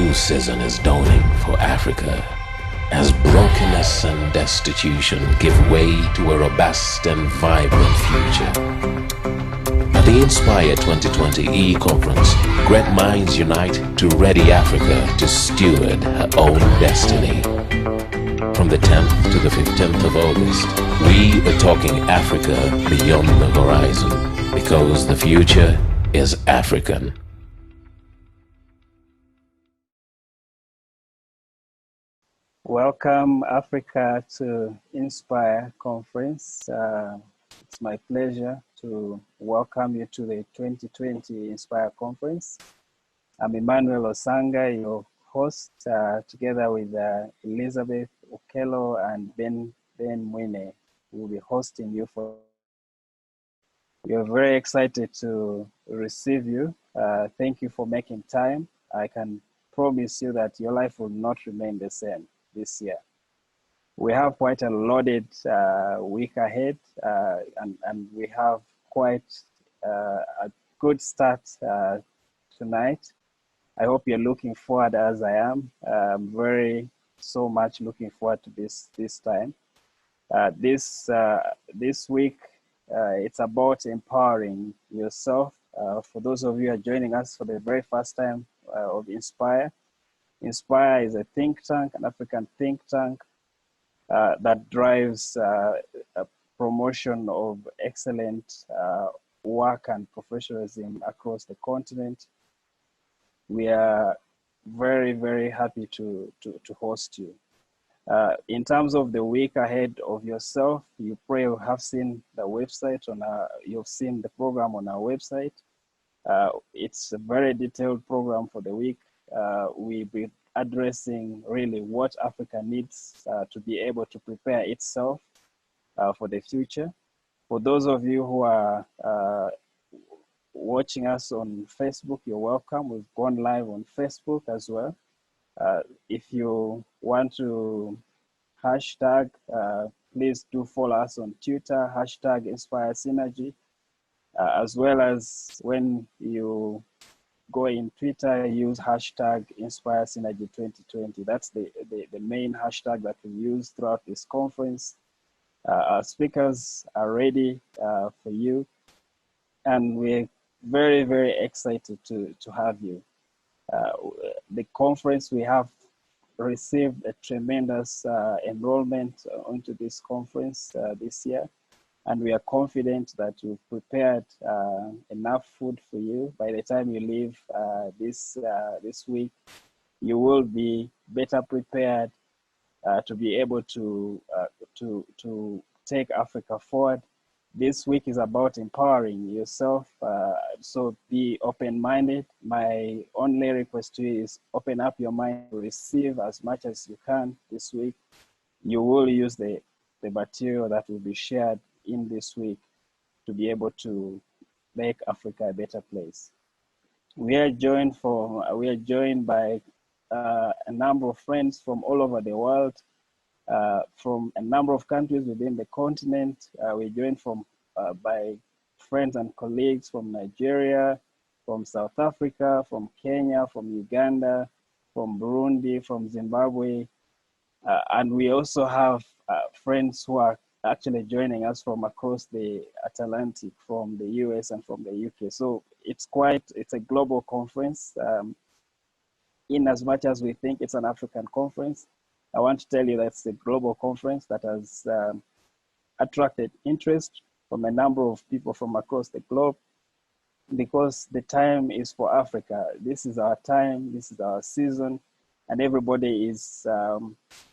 new season is dawning for Africa as brokenness and destitution give way to a robust and vibrant future. At the Inspire 2020 E-Conference, great minds unite to ready Africa to steward her own destiny. From the 10th to the 15th of August, we are talking Africa beyond the horizon, because the future is African. Welcome, Africa, to Inspire Conference. It's my pleasure to welcome you to the 2020 Inspire Conference. I'm Emmanuel Osanga, your host, together with Elizabeth Okello and Ben Mwine. We'll be hosting you for. We are very excited to receive you. Thank you for making time. I can promise you that your life will not remain the same this year. We have quite a loaded week ahead, and we have quite a good start tonight. I hope you're looking forward as I am. I'm very so much looking forward to this time. This week, it's about empowering yourself. For those of you who are joining us for the very first time of Inspire, Inspire is a think tank, an African think tank that drives a promotion of excellent work and professionalism across the continent. We are very, very happy to host you. In terms of the week ahead of yourself, you probably have seen the website you've seen the program on our website. It's a very detailed program for the week. We'll be addressing really what Africa needs to be able to prepare itself for the future. For those of you who are watching us on Facebook, you're welcome. We've gone live on Facebook as well. If you want to hashtag, please do follow us on Twitter, hashtag Inspire Synergy, as well as when you go in Twitter, use hashtag Inspire Synergy 2020. That's the main hashtag that we use throughout this conference. Our speakers are ready for you, and we're very, very excited to have you. The conference, we have received a tremendous enrollment onto this conference this year, and we are confident that we've prepared enough food for you. By the time you leave this week, you will be better prepared to be able to take Africa forward. This week is about empowering yourself, so be open-minded. My only request to you is open up your mind to receive as much as you can this week. You will use the material that will be shared in this week to be able to make Africa a better place. We are joined by a number of friends from all over the world. From a number of countries within the continent. We're joined by friends and colleagues from Nigeria, from South Africa, from Kenya, from Uganda, from Burundi, from Zimbabwe. And we also have friends who are actually joining us from across the Atlantic, from the US and from the UK. So it's a global conference. In as much as we think it's an African conference, I want to tell you that it's a global conference that has attracted interest from a number of people from across the globe, because the time is for Africa. This is our time, this is our season, and everybody is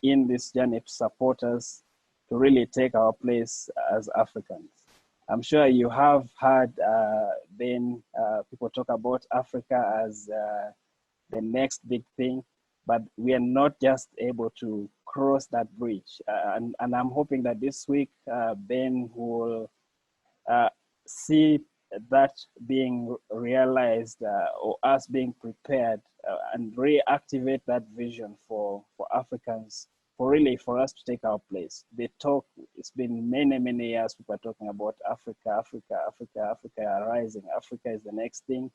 in this journey to support us to really take our place as Africans. I'm sure you have heard people talk about Africa as the next big thing, but we are not just able to cross that bridge. And I'm hoping that this week, Ben will see that being realized, or us being prepared and reactivate that vision for Africans, for us to take our place. It's been many years people are talking about Africa rising. Africa is the next thing.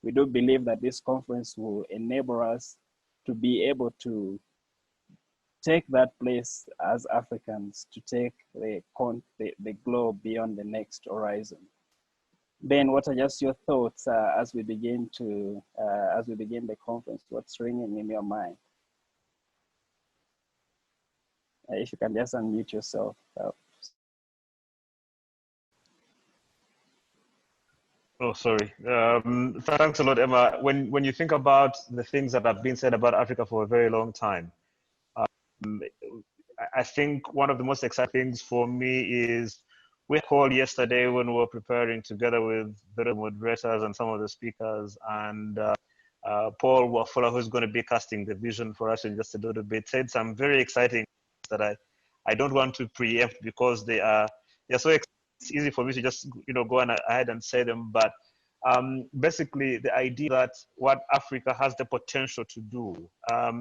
We do believe that this conference will enable us to be able to take that place as Africans, to take the globe beyond the next horizon. Ben, what are just your thoughts as we begin the conference? What's ringing in your mind? If you can just unmute yourself. Oh, sorry. Thanks a lot, Emma. When you think about the things that have been said about Africa for a very long time, I think one of the most exciting things for me is we called yesterday when we were preparing together with the moderators and some of the speakers, and Paul Wafula, who's going to be casting the vision for us in just a little bit, said some very exciting things that I don't want to preempt because they're so exciting. It's easy for me to just go ahead and say them, but basically the idea that what Africa has the potential to do,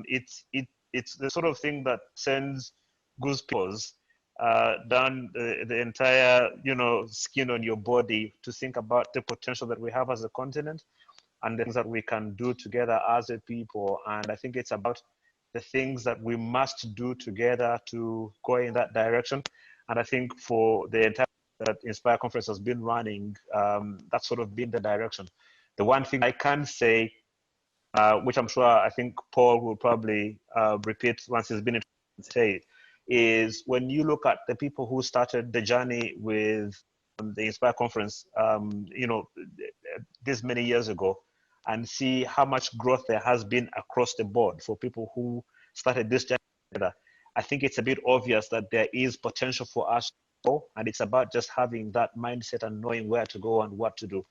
it's the sort of thing that sends goosebumps down the entire skin on your body to think about the potential that we have as a continent and the things that we can do together as a people. And I think it's about the things that we must do together to go in that direction. And I think for the entire that Inspire Conference has been running, that's sort of been the direction. The one thing I can say, which I'm sure I think Paul will probably repeat once he's been in say, is when you look at the people who started the journey with the Inspire Conference, this many years ago, and see how much growth there has been across the board for people who started this journey together. I think it's a bit obvious that there is potential for us to go, and it's about just having that mindset and knowing where to go and what to do.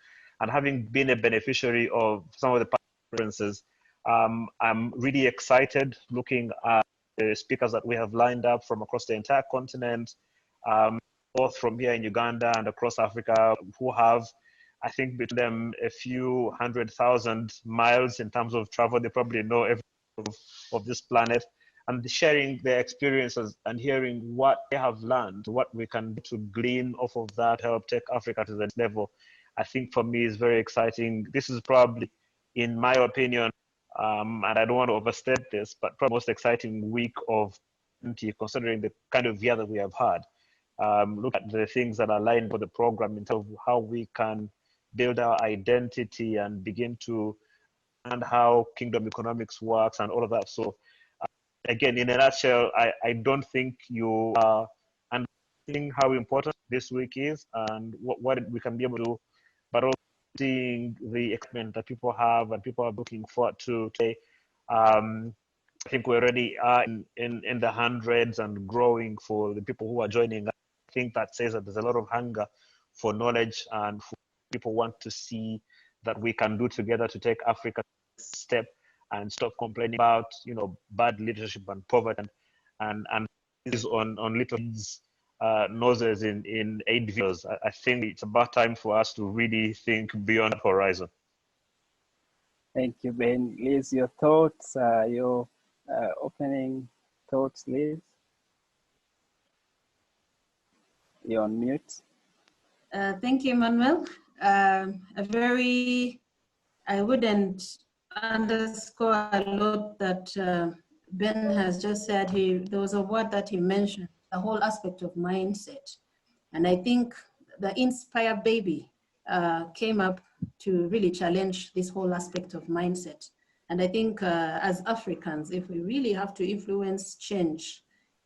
And having been a beneficiary of some of the conferences, I'm really excited looking at the speakers that we have lined up from across the entire continent, both from here in Uganda and across Africa, who have, I think, between them a few 100,000 miles in terms of travel. They probably know everything of this planet, and sharing their experiences and hearing what they have learned, what we can do to glean off of that, help take Africa to the next level, I think for me is very exciting. This is probably, in my opinion, and I don't want to overstate this, but probably the most exciting week of considering the kind of year that we have had. Look at the things that are lined for the program in terms of how we can build our identity and begin to understand how kingdom economics works and all of that. So again, in a nutshell, I don't think you are understanding how important this week is and what we can be able to do, but also seeing the excitement that people have and people are looking forward to today. I think we already are in the hundreds and growing for the people who are joining. I think that says that there's a lot of hunger for knowledge and for people want to see that we can do together to take Africa step and stop complaining about bad leadership and poverty and is on little noses in 8 videos. I think it's about time for us to really think beyond horizon. Thank you, Ben. Liz, your thoughts, your opening thoughts, Liz? You're on mute. Thank you, Manuel. I wouldn't underscore a lot that Ben has just said. There was a word that he mentioned, the whole aspect of mindset. And I think the Inspire Baby came up to really challenge this whole aspect of mindset. And I think as Africans, if we really have to influence change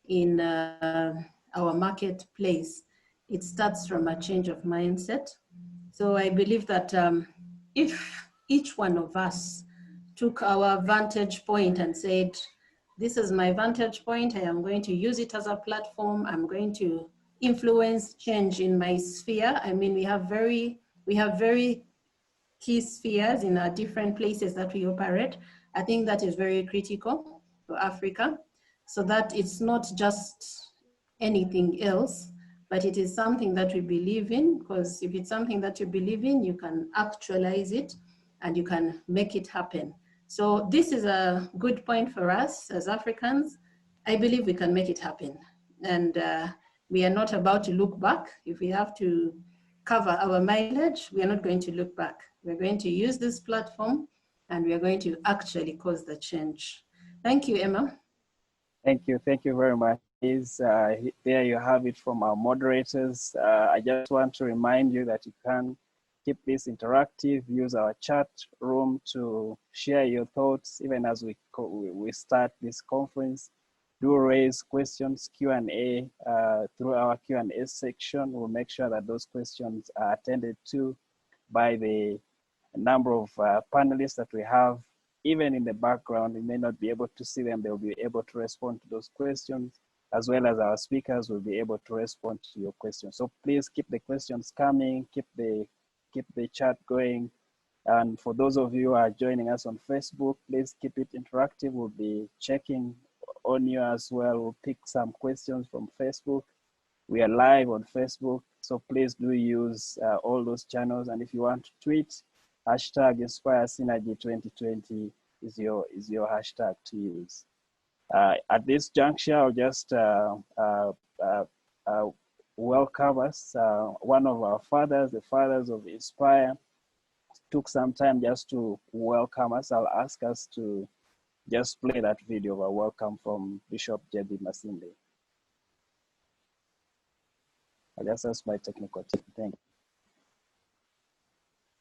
in our marketplace, it starts from a change of mindset. So I believe that if each one of us took our vantage point and said, this is my vantage point, I am going to use it as a platform, I'm going to influence change in my sphere. I mean, we have very key spheres in our different places that we operate. I think that is very critical for Africa, so that it's not just anything else, but it is something that we believe in, because if it's something that you believe in, you can actualize it and you can make it happen. So this is a good point for us as Africans. I believe we can make it happen. And we are not about to look back. If we have to cover our mileage, we are not going to look back. We're going to use this platform and we are going to actually cause the change. Thank you, Emma. Thank you very much. There you have it from our moderators. I just want to remind you that you can keep this interactive, use our chat room to share your thoughts, even as we start this conference. Do raise questions, Q&A, through our Q&A section. We'll make sure that those questions are attended to by the number of panelists that we have. Even in the background, you may not be able to see them. They'll be able to respond to those questions, as well as our speakers will be able to respond to your questions. So please keep the questions coming, keep the chat going. And for those of you who are joining us on Facebook, please keep it interactive. We'll be checking on you as well. We'll pick some questions from Facebook. We are live on Facebook, so please do use all those channels. And if you want to tweet, hashtag Inspire Synergy 2020 is your hashtag to use. At this juncture, I'll just welcome us. One of our fathers, the fathers of Inspire, took some time just to welcome us. I'll ask us to just play that video of a welcome from Bishop J.B. Masinde. I'll just ask my technical team. Thank you.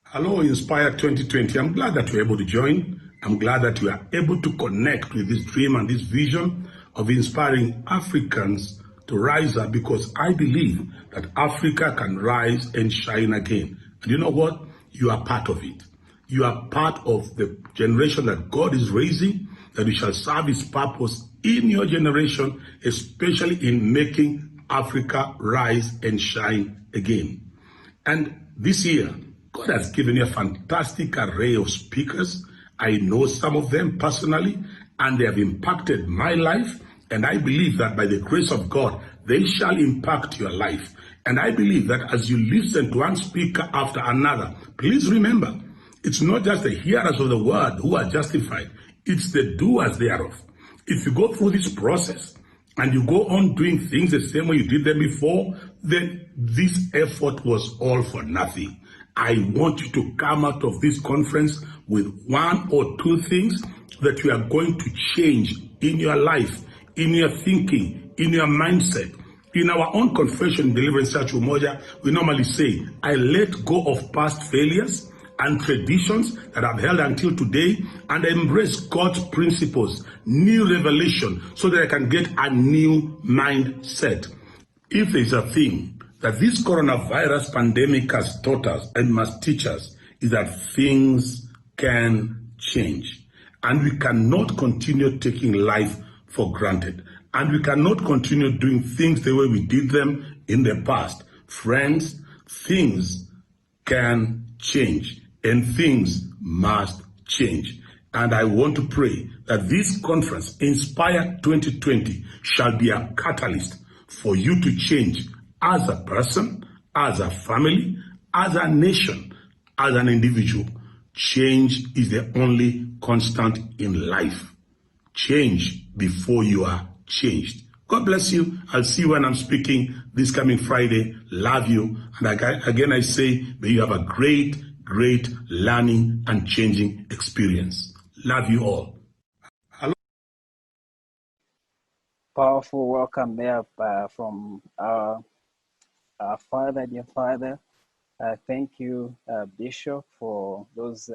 Hello, Inspire 2020. I'm glad that you're able to join. I'm glad that you are able to connect with this dream and this vision of inspiring Africans to rise up, because I believe that Africa can rise and shine again. And you know what? You are part of it. You are part of the generation that God is raising, that we shall serve his purpose in your generation, especially in making Africa rise and shine again. And this year, God has given you a fantastic array of speakers. I know some of them personally, and they have impacted my life. And I believe that by the grace of God, they shall impact your life. And I believe that as you listen to one speaker after another, please remember, it's not just the hearers of the word who are justified, it's the doers thereof. If you go through this process and you go on doing things the same way you did them before, then this effort was all for nothing. I want you to come out of this conference with one or two things that you are going to change in your life, in your thinking, in your mindset. In our own confession, Deliverance Church Umoja, we normally say, I let go of past failures and traditions that I've held until today, and I embrace God's principles, new revelation, so that I can get a new mindset. If there's a thing that this coronavirus pandemic has taught us and must teach us, is that things can change. And we cannot continue taking life for granted. And we cannot continue doing things the way we did them in the past. Friends, things can change and things must change. And I want to pray that this conference, Inspire 2020, shall be a catalyst for you to change as a person, as a family, as a nation, as an individual. Change is the only constant in life. Change before you are changed. God bless you. I'll see you when I'm speaking this coming Friday. Love you. And again, I say, may you have a great learning and changing experience. Love you all. Hello. Powerful welcome there from our father, dear father. Thank you, Bishop, for those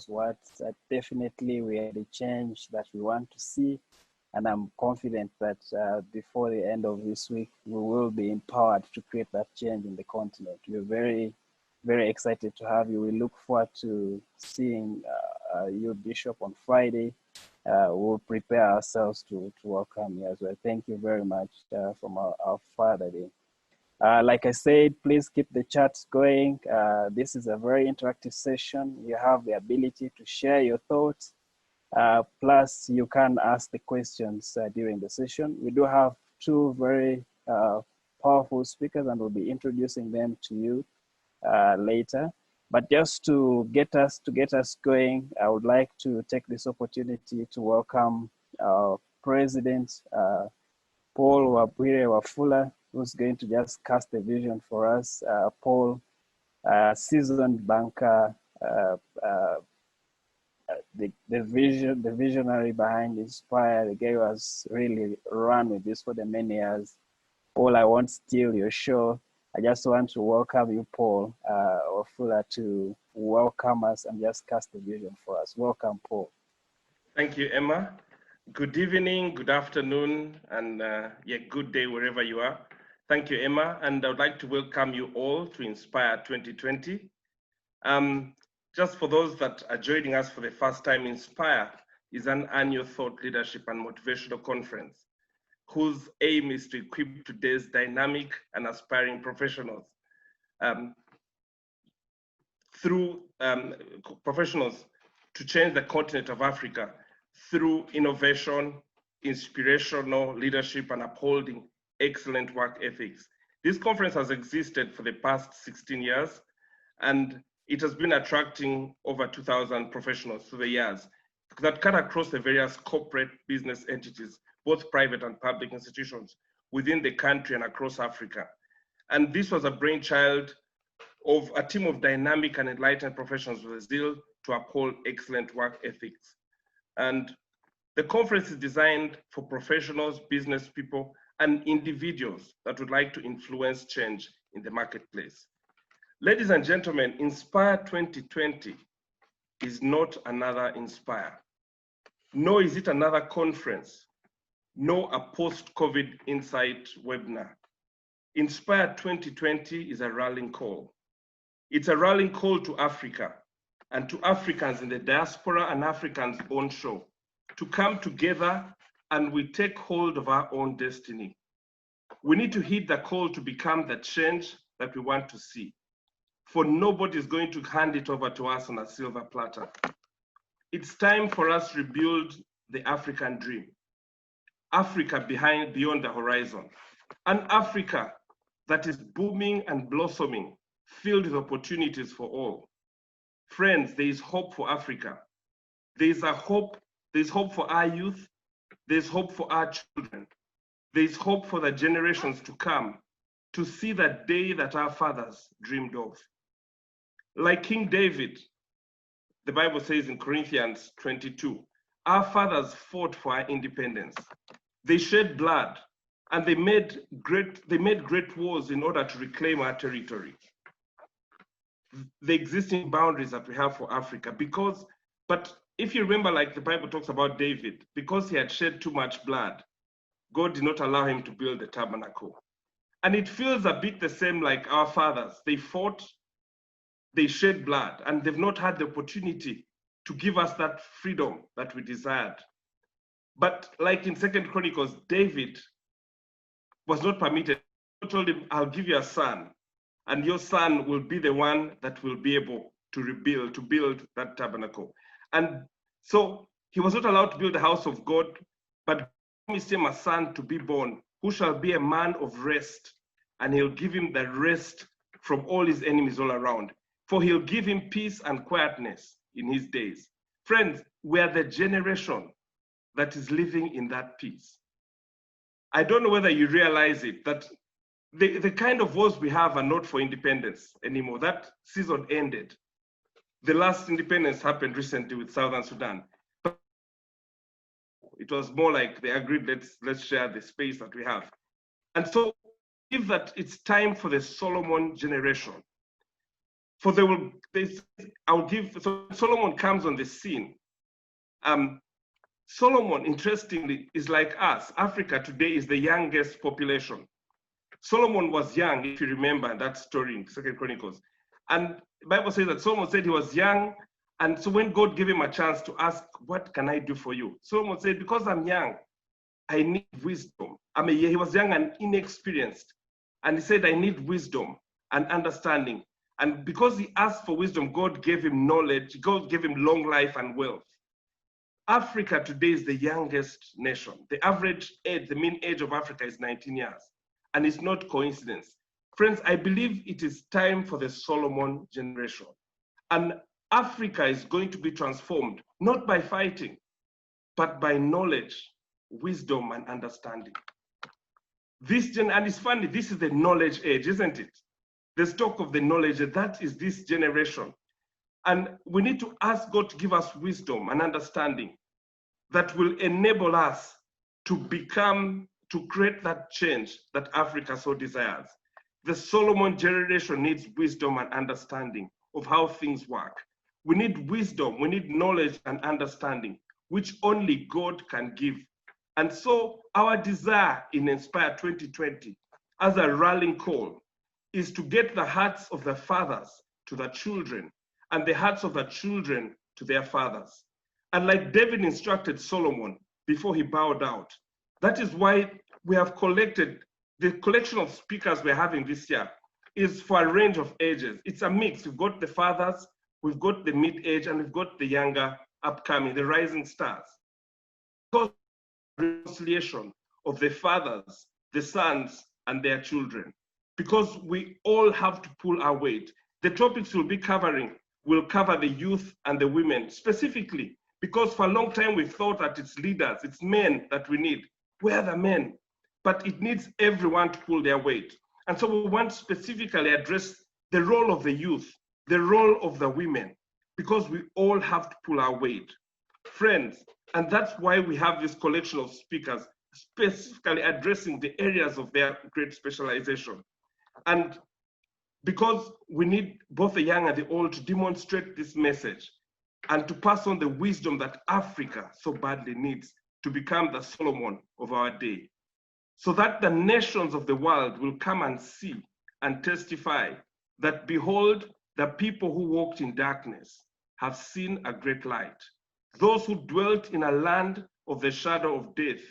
words. Definitely, we are the change that we want to see, and I'm confident that before the end of this week, we will be empowered to create that change in the continent. We're very, very excited to have you. We look forward to seeing you, Bishop, on Friday. We'll prepare ourselves to welcome you as well. Thank you very much from our father there. Like I said, please keep the chats going. This is a very interactive session. You have the ability to share your thoughts. Plus, you can ask the questions during the session. We do have two very powerful speakers, and we'll be introducing them to you later. But just to get us going, I would like to take this opportunity to welcome our President, Paul Wabwire Wafula, who's going to just cast a vision for us. Paul, seasoned banker, the visionary behind Inspire. The guy who has really run with this for the many years. All I want to steal your show. I just want to welcome you, Paul Wafula, to welcome us and just cast the vision for us. Welcome, Paul. Thank you, Emma. Good evening, good afternoon, and good day wherever you are. Thank you, Emma, and I would like to welcome you all to Inspire 2020. Just for those that are joining us for the first time, Inspire is an annual thought leadership and motivational conference whose aim is to equip today's dynamic and aspiring professionals professionals to change the continent of Africa through innovation, inspirational leadership, and upholding excellent work ethics. This conference has existed for the past 16 years, and it has been attracting over 2,000 professionals through the years that cut across the various corporate business entities, both private and public institutions within the country and across Africa. And this was a brainchild of a team of dynamic and enlightened professionals with a zeal to uphold excellent work ethics. And the conference is designed for professionals, business people, and individuals that would like to influence change in the marketplace. Ladies and gentlemen, Inspire 2020 is not another Inspire. Nor is it another conference, nor a post-COVID Insight webinar. Inspire 2020 is a rallying call. It's a rallying call to Africa and to Africans in the diaspora and Africans onshore to come together and we take hold of our own destiny. We need to heed the call to become the change that we want to see. For nobody is going to hand it over to us on a silver platter. It's time for us to rebuild the African dream. Africa beyond the horizon. An Africa that is booming and blossoming, filled with opportunities for all. Friends, there is hope for Africa. There's hope for our youth. There's hope for our children. There's hope for the generations to come to see the day that our fathers dreamed of. Like King David, the Bible says in Corinthians 22, our fathers fought for our independence. They shed blood and they made great wars in order to reclaim our territory. The existing boundaries that we have for Africa, but if you remember, like the Bible talks about David, because he had shed too much blood, God did not allow him to build the tabernacle. And it feels a bit the same like our fathers. They fought, they shed blood, and they've not had the opportunity to give us that freedom that we desired. But like in 2 Chronicles, David was not permitted. God told him, I'll give you a son, and your son will be the one that will be able to build that tabernacle. And so he was not allowed to build the house of God, but promised him a son to be born, who shall be a man of rest, and he'll give him the rest from all his enemies all around. For he'll give him peace and quietness in his days. Friends, we are the generation that is living in that peace. I don't know whether you realize it, that the kind of wars we have are not for independence anymore. That season ended. The last independence happened recently with Southern Sudan. But it was more like they agreed, let's share the space that we have. And so if that it's time for the Solomon generation. So Solomon comes on the scene. Solomon, interestingly, is like us. Africa today is the youngest population. Solomon was young, if you remember that story in 2 Chronicles. And the Bible says that Solomon said he was young. And so when God gave him a chance to ask, what can I do for you? Solomon said, because I'm young, I need wisdom. He was young and inexperienced. And he said, I need wisdom and understanding. And because he asked for wisdom, God gave him knowledge. God gave him long life and wealth. Africa today is the youngest nation. The average age, the mean age of Africa is 19 years. And it's not coincidence. Friends, I believe it is time for the Solomon generation. And Africa is going to be transformed, not by fighting, but by knowledge, wisdom, and understanding. And it's funny, this is the knowledge age, isn't it? There's talk of the knowledge, that is this generation. And we need to ask God to give us wisdom and understanding that will enable us to create that change that Africa so desires. The Solomon generation needs wisdom and understanding of how things work. We need wisdom, we need knowledge and understanding, which only God can give. And so our desire in Inspire 2020 as a rallying call is to get the hearts of the fathers to the children and the hearts of the children to their fathers. And like David instructed Solomon before he bowed out, that is why we have collected, the collection of speakers we're having this year is for a range of ages. It's a mix. We've got the fathers, we've got the mid-age, and we've got the younger upcoming, the rising stars. Because reconciliation of the fathers, the sons, and their children. Because we all have to pull our weight. The topics we'll be covering will cover the youth and the women specifically, because for a long time we've thought that it's leaders, it's men that we need. Where are the men? But it needs everyone to pull their weight. And so we want to specifically address the role of the youth, the role of the women, because we all have to pull our weight. Friends, and that's why we have this collection of speakers specifically addressing the areas of their great specialization. And because we need both the young and the old to demonstrate this message and to pass on the wisdom that Africa so badly needs to become the Solomon of our day, so that the nations of the world will come and see and testify that, behold, the people who walked in darkness have seen a great light. Those who dwelt in a land of the shadow of death,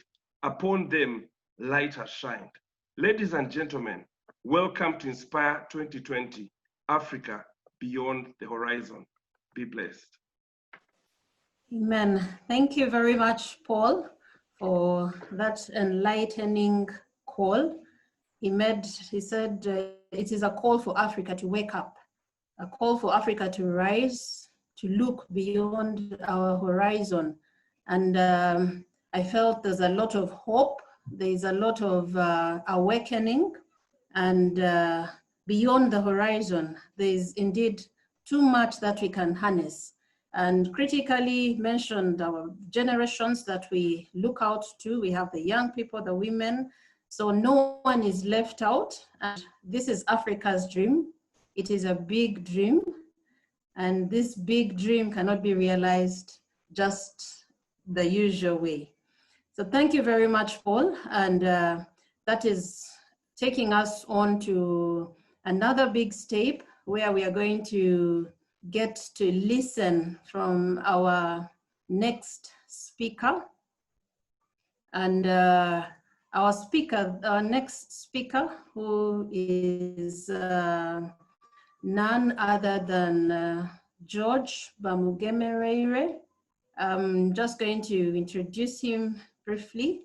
upon them light has shined. Ladies and gentlemen, welcome to Inspire 2020, Africa Beyond the Horizon. Be blessed. Amen. Thank you very much, Paul, for that enlightening call. He said it is a call for Africa to wake up, a call for Africa to rise, to look beyond our horizon. And I felt there's a lot of hope, there's a lot of awakening, and beyond the horizon, there's indeed too much that we can harness. And critically mentioned our generations that we look out to. We have the young people, the women, so no one is left out. And this is Africa's dream. It is a big dream. And this big dream cannot be realized just the usual way. So thank you very much, Paul. And that is taking us on to another big step where we are going to get to listen from our next speaker. And our next speaker, who is none other than George Bamugemeire. I'm just going to introduce him briefly.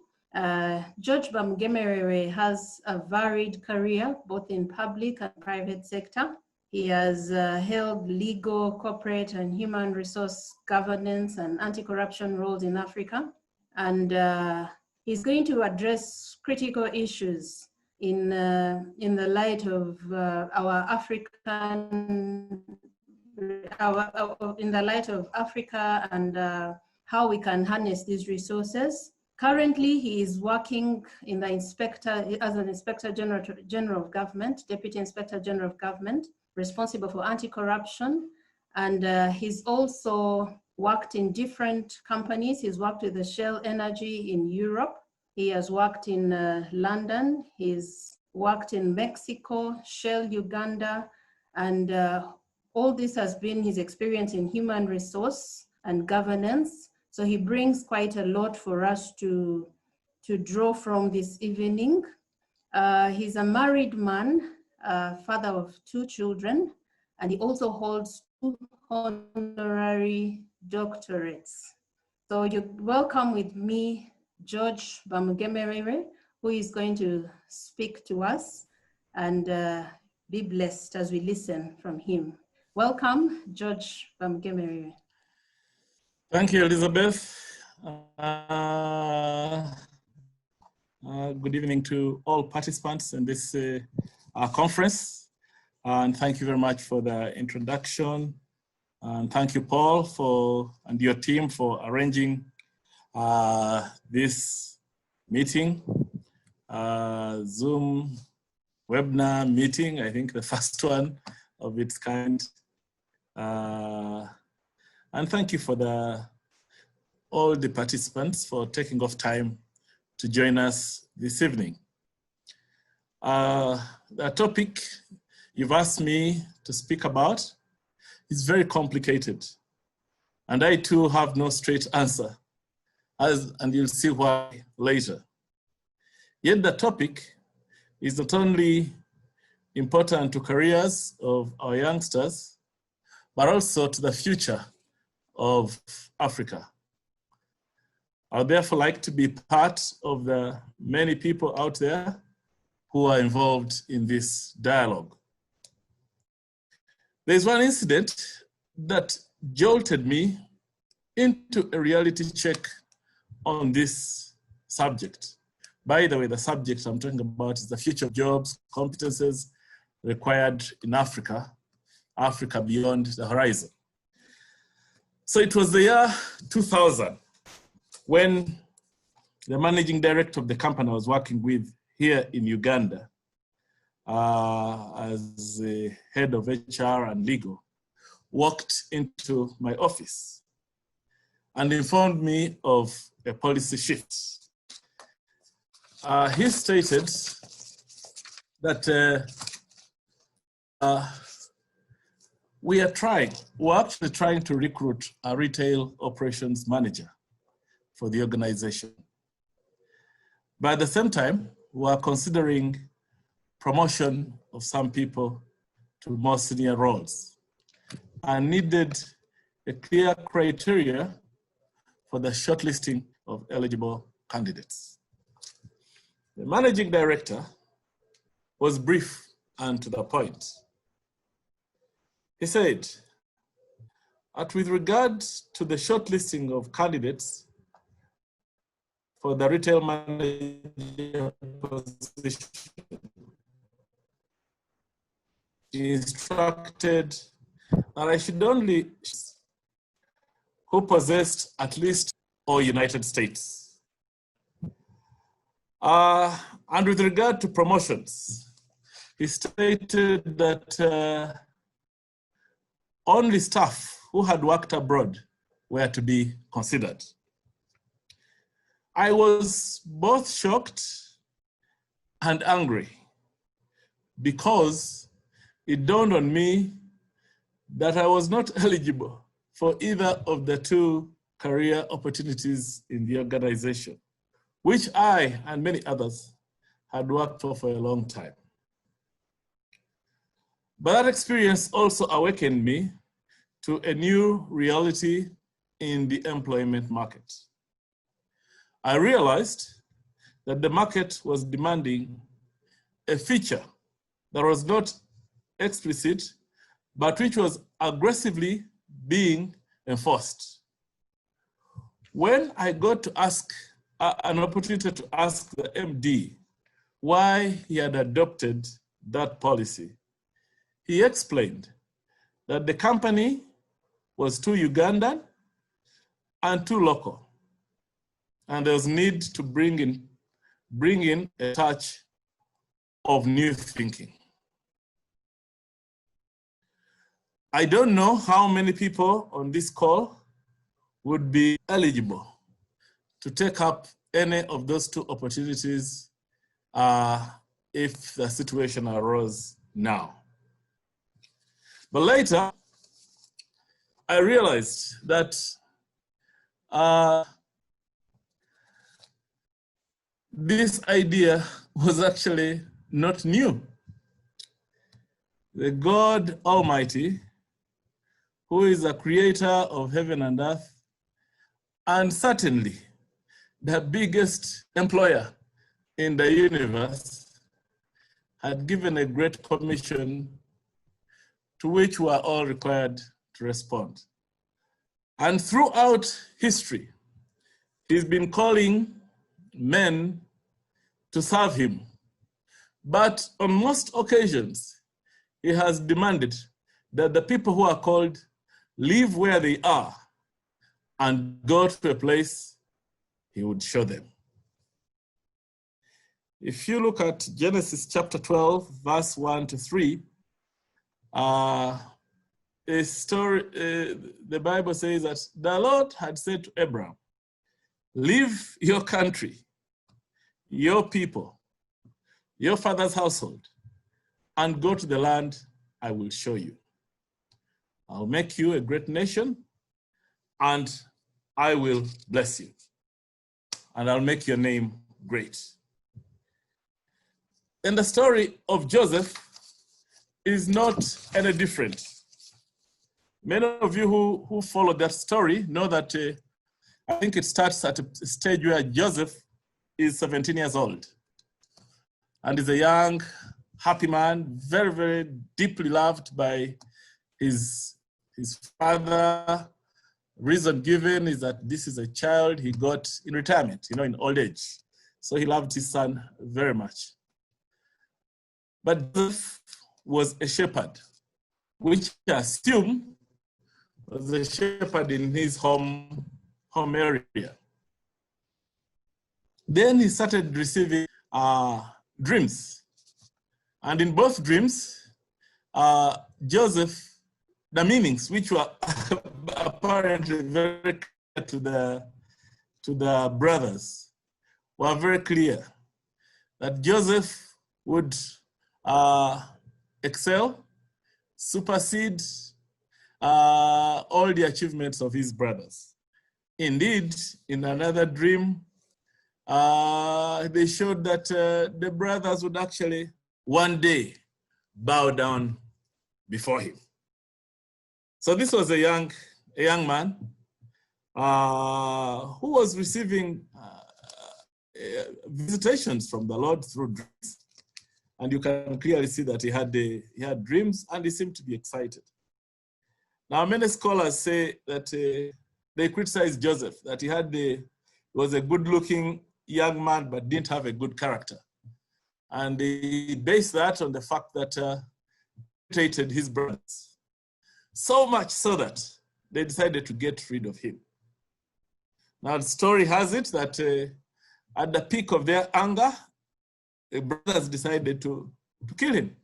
George Bamugemeire has a varied career, both in public and private sector. He has held legal, corporate, and human resource governance and anti-corruption roles in Africa. And he's going to address critical issues in the light of in the light of Africa and how we can harness these resources. Currently, he is working in the as an Inspector General of Government, Deputy Inspector General of Government, responsible for anti-corruption. And he's also worked in different companies. He's worked with the Shell Energy in Europe. He has worked in London. He's worked in Mexico, Shell Uganda, and all this has been his experience in human resource and governance. So he brings quite a lot for us to draw from this evening. He's a married man, father of 2 children, and he also holds 2 honorary doctorates. So you welcome with me George Bamugemeire, who is going to speak to us, and be blessed as we listen from him. Welcome, George Bamugemeire. Thank you, Elizabeth. Good evening to all participants in this conference. And thank you very much for the introduction. And thank you, Paul, and your team for arranging this meeting, Zoom webinar meeting, I think the first one of its kind. And thank you for all the participants for taking off time to join us this evening. The topic you've asked me to speak about is very complicated, and I too have no straight answer, and you'll see why later. Yet the topic is not only important to careers of our youngsters, but also to the future of Africa. I would therefore like to be part of the many people out there who are involved in this dialogue. There's one incident that jolted me into a reality check on this subject. By the way, the subject I'm talking about is the future of jobs, competences required in Africa, Africa beyond the horizon. So it was the year 2000 when the managing director of the company I was working with here in Uganda, as the head of HR and legal, walked into my office and informed me of a policy shift. He stated that we're actually trying to recruit a retail operations manager for the organization. But at the same time, we are considering promotion of some people to more senior roles and needed a clear criteria for the shortlisting of eligible candidates. The managing director was brief and to the point. He said, with regard to the shortlisting of candidates for the retail manager position, he instructed that I should only who possessed at least or United States. And with regard to promotions, he stated that only staff who had worked abroad were to be considered. I was both shocked and angry because it dawned on me that I was not eligible for either of the two career opportunities in the organization, which I and many others had worked for a long time. But that experience also awakened me to a new reality in the employment market. I realized that the market was demanding a feature that was not explicit, but which was aggressively being enforced. When I got to ask an opportunity to ask the MD why he had adopted that policy, he explained that the company was too Ugandan and too local, and there was need to bring in a touch of new thinking. I don't know how many people on this call would be eligible to take up any of those two opportunities if the situation arose now. But later, I realized that this idea was actually not new. The God Almighty, who is the creator of heaven and earth, and certainly the biggest employer in the universe, had given a great commission to which we are all required to respond. And throughout history, he's been calling men to serve him. But on most occasions, he has demanded that the people who are called leave where they are, and go to a place he would show them. If you look at Genesis chapter 12, verse 1 to 3, a story, the Bible says that the Lord had said to Abraham, leave your country, your people, your father's household, and go to the land I will show you. I'll make you a great nation, and I will bless you, and I'll make your name great. And the story of Joseph is not any different. Many of you who follow that story know that I think it starts at a stage where Joseph is 17 years old and is a young, happy man, very, very deeply loved by his father. Reason given is that this is a child he got in retirement, in old age. So he loved his son very much. But Joseph was a shepherd, which I assume was a shepherd in his home area. Then he started receiving dreams. And in both dreams, Joseph, the meanings, which were apparently very clear to the brothers, were very clear. That Joseph would excel, supersede all the achievements of his brothers. Indeed, in another dream, they showed that the brothers would actually one day bow down before him. So this was a young man who was receiving visitations from the Lord through dreams. And you can clearly see that he had dreams, and he seemed to be excited. Now, many scholars say that they criticized Joseph, that he was a good-looking young man, but didn't have a good character. And they based that on the fact that he hated his brothers. So much so that they decided to get rid of him. Now, the story has it that at the peak of their anger, the brothers decided to kill him.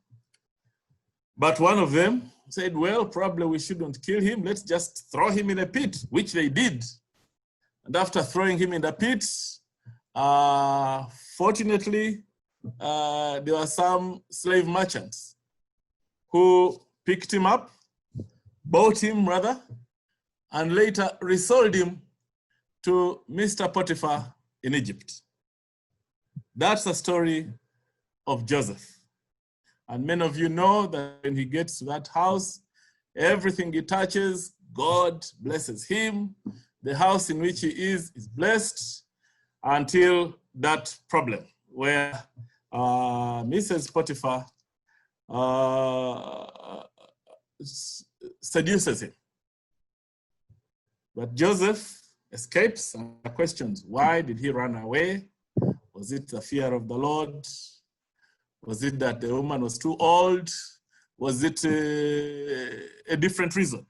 But one of them said, well, probably we shouldn't kill him. Let's just throw him in a pit, which they did. And after throwing him in the pit, fortunately, there were some slave merchants who picked him up, bought him rather, and later resold him to Mr. Potiphar in Egypt. That's the story of Joseph. And many of you know that when he gets to that house, everything he touches, God blesses him. The house in which he is blessed until that problem where Mrs. Potiphar seduces him. But Joseph escapes and questions, why did he run away? Was it the fear of the Lord? Was it that the woman was too old? Was it a different reason?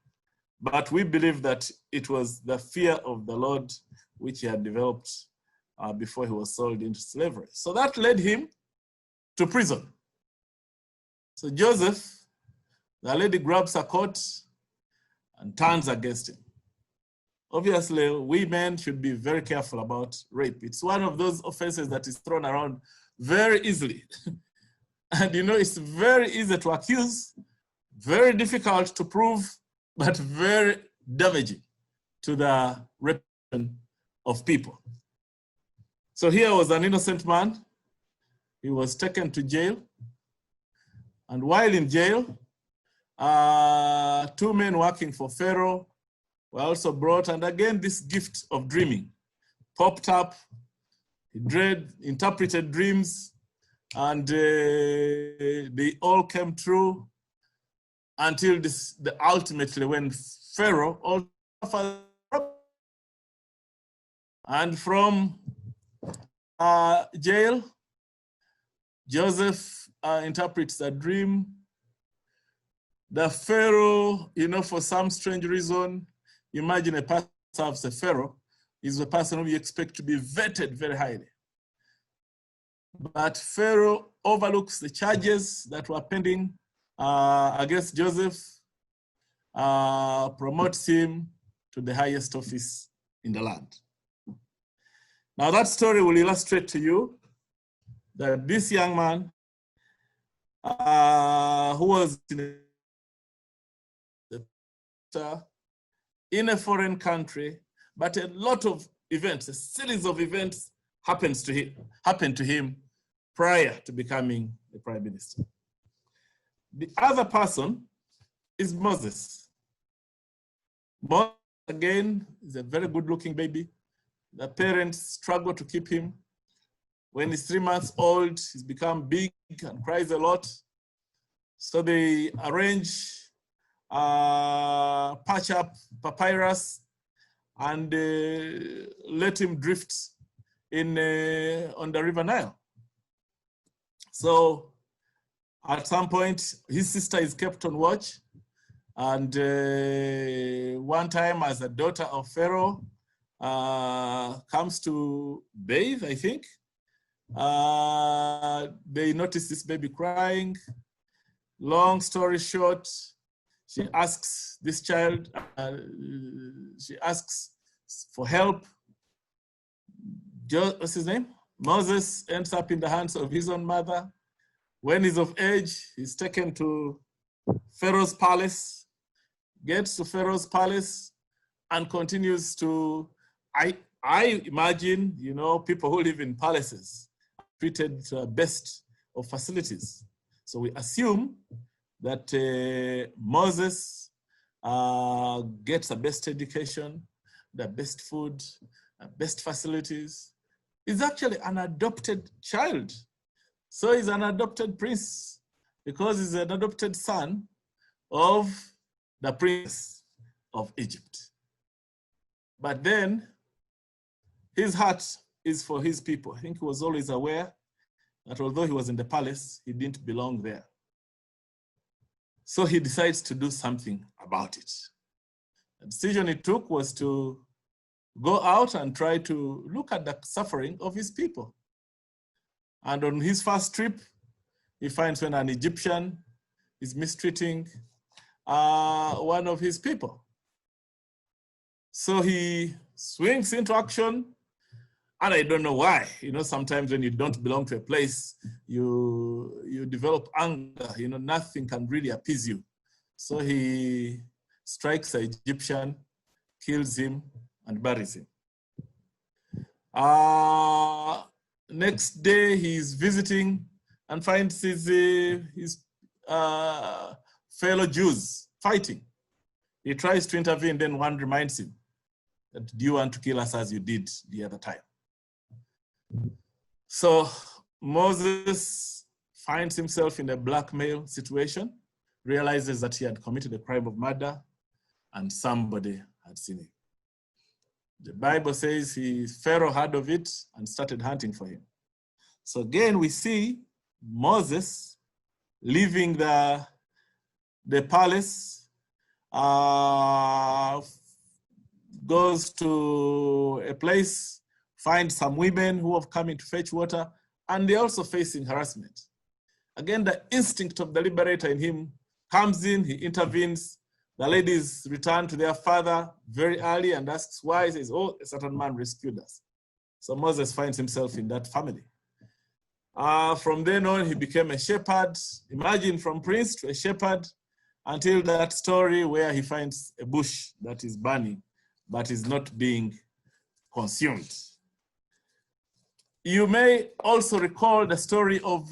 But we believe that it was the fear of the Lord which he had developed before he was sold into slavery. So that led him to prison. So Joseph, the lady grabs a coat and turns against him. Obviously, we men should be very careful about rape. It's one of those offenses that is thrown around very easily. And it's very easy to accuse, very difficult to prove, but very damaging to the reputation of people. So here was an innocent man. He was taken to jail. And while in jail, two men working for Pharaoh were also brought, and again this gift of dreaming popped up. He interpreted dreams, and they all came true until ultimately when Pharaoh also, and from jail, Joseph interprets a dream The Pharaoh, you know, for some strange reason, imagine a person as a Pharaoh is a person who you expect to be vetted very highly. But Pharaoh overlooks the charges that were pending against Joseph, promotes him to the highest office in the land. Now that story will illustrate to you that this young man who was in a foreign country, but a lot of events, a series of events happened to him prior to becoming the prime minister. The other person is Moses. Moses, again, is a very good-looking baby. The parents struggle to keep him. When he's 3 months old, he's become big and cries a lot. So they arrange, patch up papyrus and let him drift on the River Nile. So at some point, his sister is kept on watch. And one time, as a daughter of Pharaoh comes to bathe, I think, they notice this baby crying. Long story short, she asks this child, she asks for help. What's his name? Moses ends up in the hands of his own mother. When he's of age, he's taken to Pharaoh's palace, gets to Pharaoh's palace, and continues to, I imagine, you know, people who live in palaces are treated to the best of facilities. So we assume that Moses gets the best education, the best food, the best facilities. He's actually an adopted child. So he's an adopted prince because he's an adopted son of the prince of Egypt. But then his heart is for his people. I think he was always aware that although he was in the palace, he didn't belong there. So he decides to do something about it. The decision he took was to go out and try to look at the suffering of his people. And on his first trip, he finds when an Egyptian is mistreating one of his people. So he swings into action, and I don't know why. You know, sometimes when you don't belong to a place, you develop anger. You know, nothing can really appease you. So he strikes the Egyptian, kills him, and buries him. Next day, he's visiting and finds his fellow Jews fighting. He tries to intervene, then one reminds him that, do you want to kill us as you did the other time? So Moses finds himself in a blackmail situation, realizes that he had committed a crime of murder, and somebody had seen him. The Bible says Pharaoh heard of it and started hunting for him. So again, we see Moses leaving the palace, goes to a place, finds some women who have come in to fetch water, and they're also facing harassment. Again, the instinct of the liberator in him comes in, he intervenes. The ladies return to their father very early and asks why. He says, oh, a certain man rescued us. So Moses finds himself in that family. From then on, he became a shepherd. Imagine, from prince to a shepherd, until that story where he finds a bush that is burning, but is not being consumed. You may also recall the story of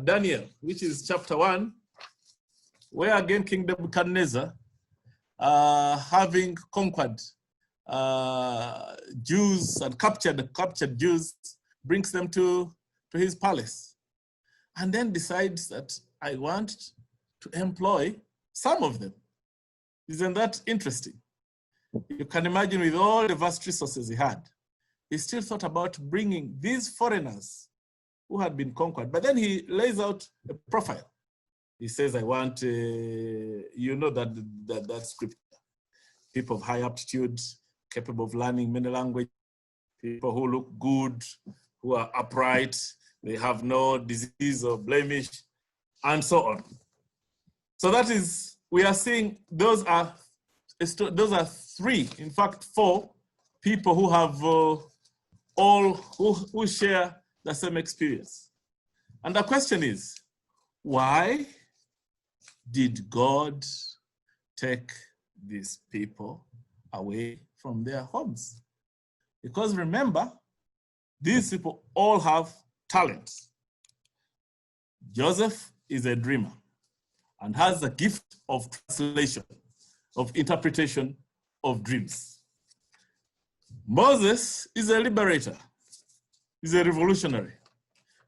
Daniel, which is chapter 1, where again King Nebuchadnezzar, having conquered Jews and captured Jews, brings them to his palace, and then decides that I want to employ some of them. Isn't that interesting? You can imagine, with all the vast resources he had, he still thought about bringing these foreigners who had been conquered. But then he lays out a profile. He says, I want, you know that scripture, people of high aptitude, capable of learning many languages, people who look good, who are upright, they have no disease or blemish, and so on. So that is, we are seeing those are three, in fact, four people who have who share the same experience. And the question is, why did God take these people away from their homes? Because remember, these people all have talents. Joseph is a dreamer and has the gift of translation, of interpretation of dreams. Moses is a liberator. He's a revolutionary.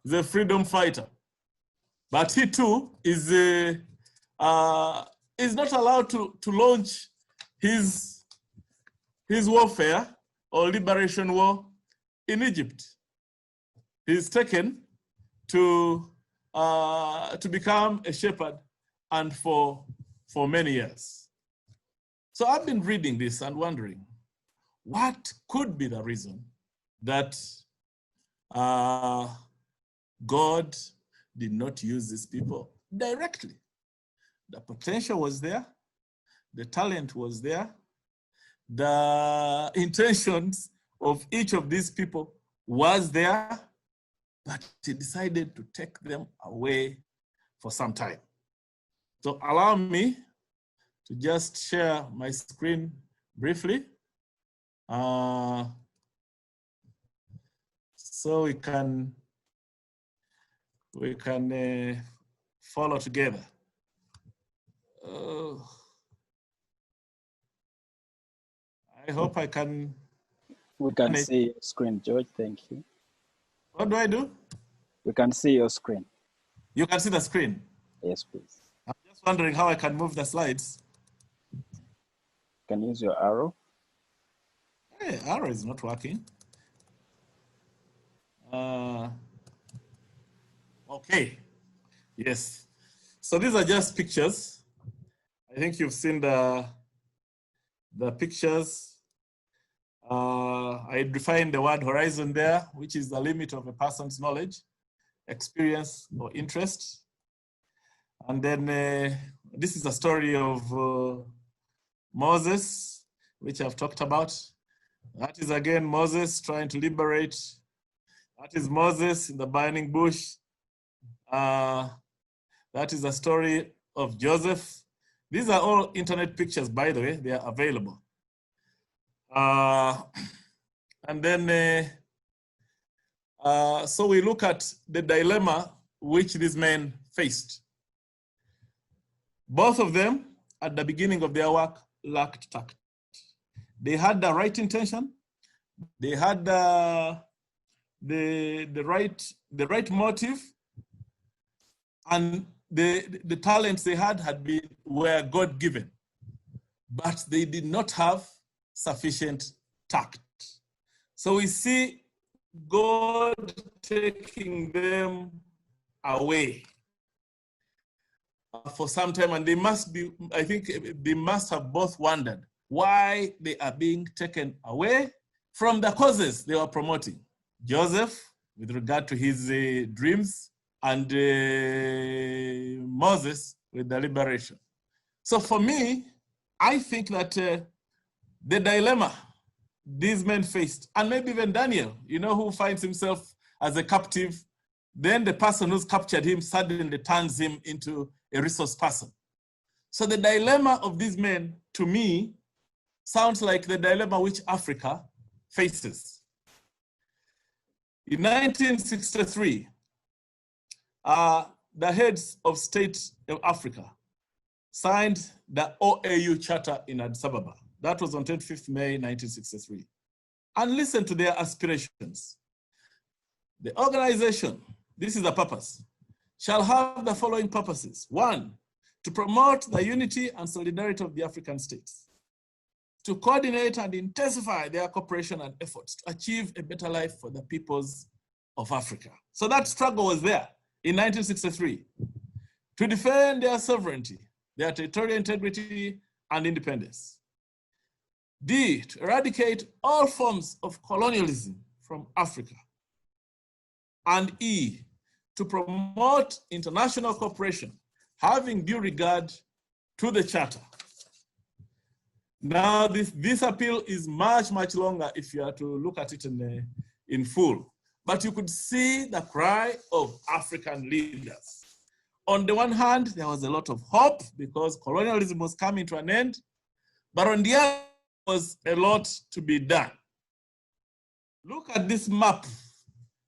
He's a freedom fighter. But he too is not allowed to launch his warfare or liberation war in Egypt. He's taken to become a shepherd, and for many years. So I've been reading this and wondering, what could be the reason that God did not use these people directly? The potential was there, the talent was there, the intentions of each of these people was there, but he decided to take them away for some time. So allow me to just share my screen briefly, so we can follow together. I hope I can. We can see your screen, George. Thank you. What do I do? We can see your screen. You can see the screen? Yes, please. I'm just wondering how I can move the slides. You can use your arrow. Hey, arrow is not working. Okay. Yes. So these are just pictures. I think you've seen the pictures. I defined the word horizon there, which is the limit of a person's knowledge, experience, or interest. And then this is the story of Moses, which I've talked about. That is again Moses trying to liberate. That is Moses in the burning bush. That is the story of Joseph. These are all internet pictures, by the way, they are available. And then, so we look at the dilemma which these men faced. Both of them, at the beginning of their work, lacked tact. They had the right intention. They had the right motive, and the talents they had were God-given, but they did not have sufficient tact. So we see God taking them away for some time, and they must be, I think they must have both wondered why they are being taken away from the causes they were promoting. Joseph, with regard to his dreams, and Moses with the liberation. So for me, I think that the dilemma these men faced, and maybe even Daniel, you know, who finds himself as a captive, then the person who's captured him suddenly turns him into a resource person. So the dilemma of these men, to me, sounds like the dilemma which Africa faces. In 1963, the heads of state of Africa signed the OAU Charter in Addis Ababa. That was on 25th May, 1963. And listen to their aspirations. The organization, this is the purpose, shall have the following purposes. 1, to promote the unity and solidarity of the African states. To coordinate and intensify their cooperation and efforts to achieve a better life for the peoples of Africa. So that struggle was there in 1963. to defend their sovereignty, their territorial integrity and independence. D, to eradicate all forms of colonialism from Africa. And E, to promote international cooperation, having due regard to the Charter. Now, this appeal is much, much longer if you are to look at it in full. But you could see the cry of African leaders. On the one hand, there was a lot of hope because colonialism was coming to an end. But on the other, there was a lot to be done. Look at this map.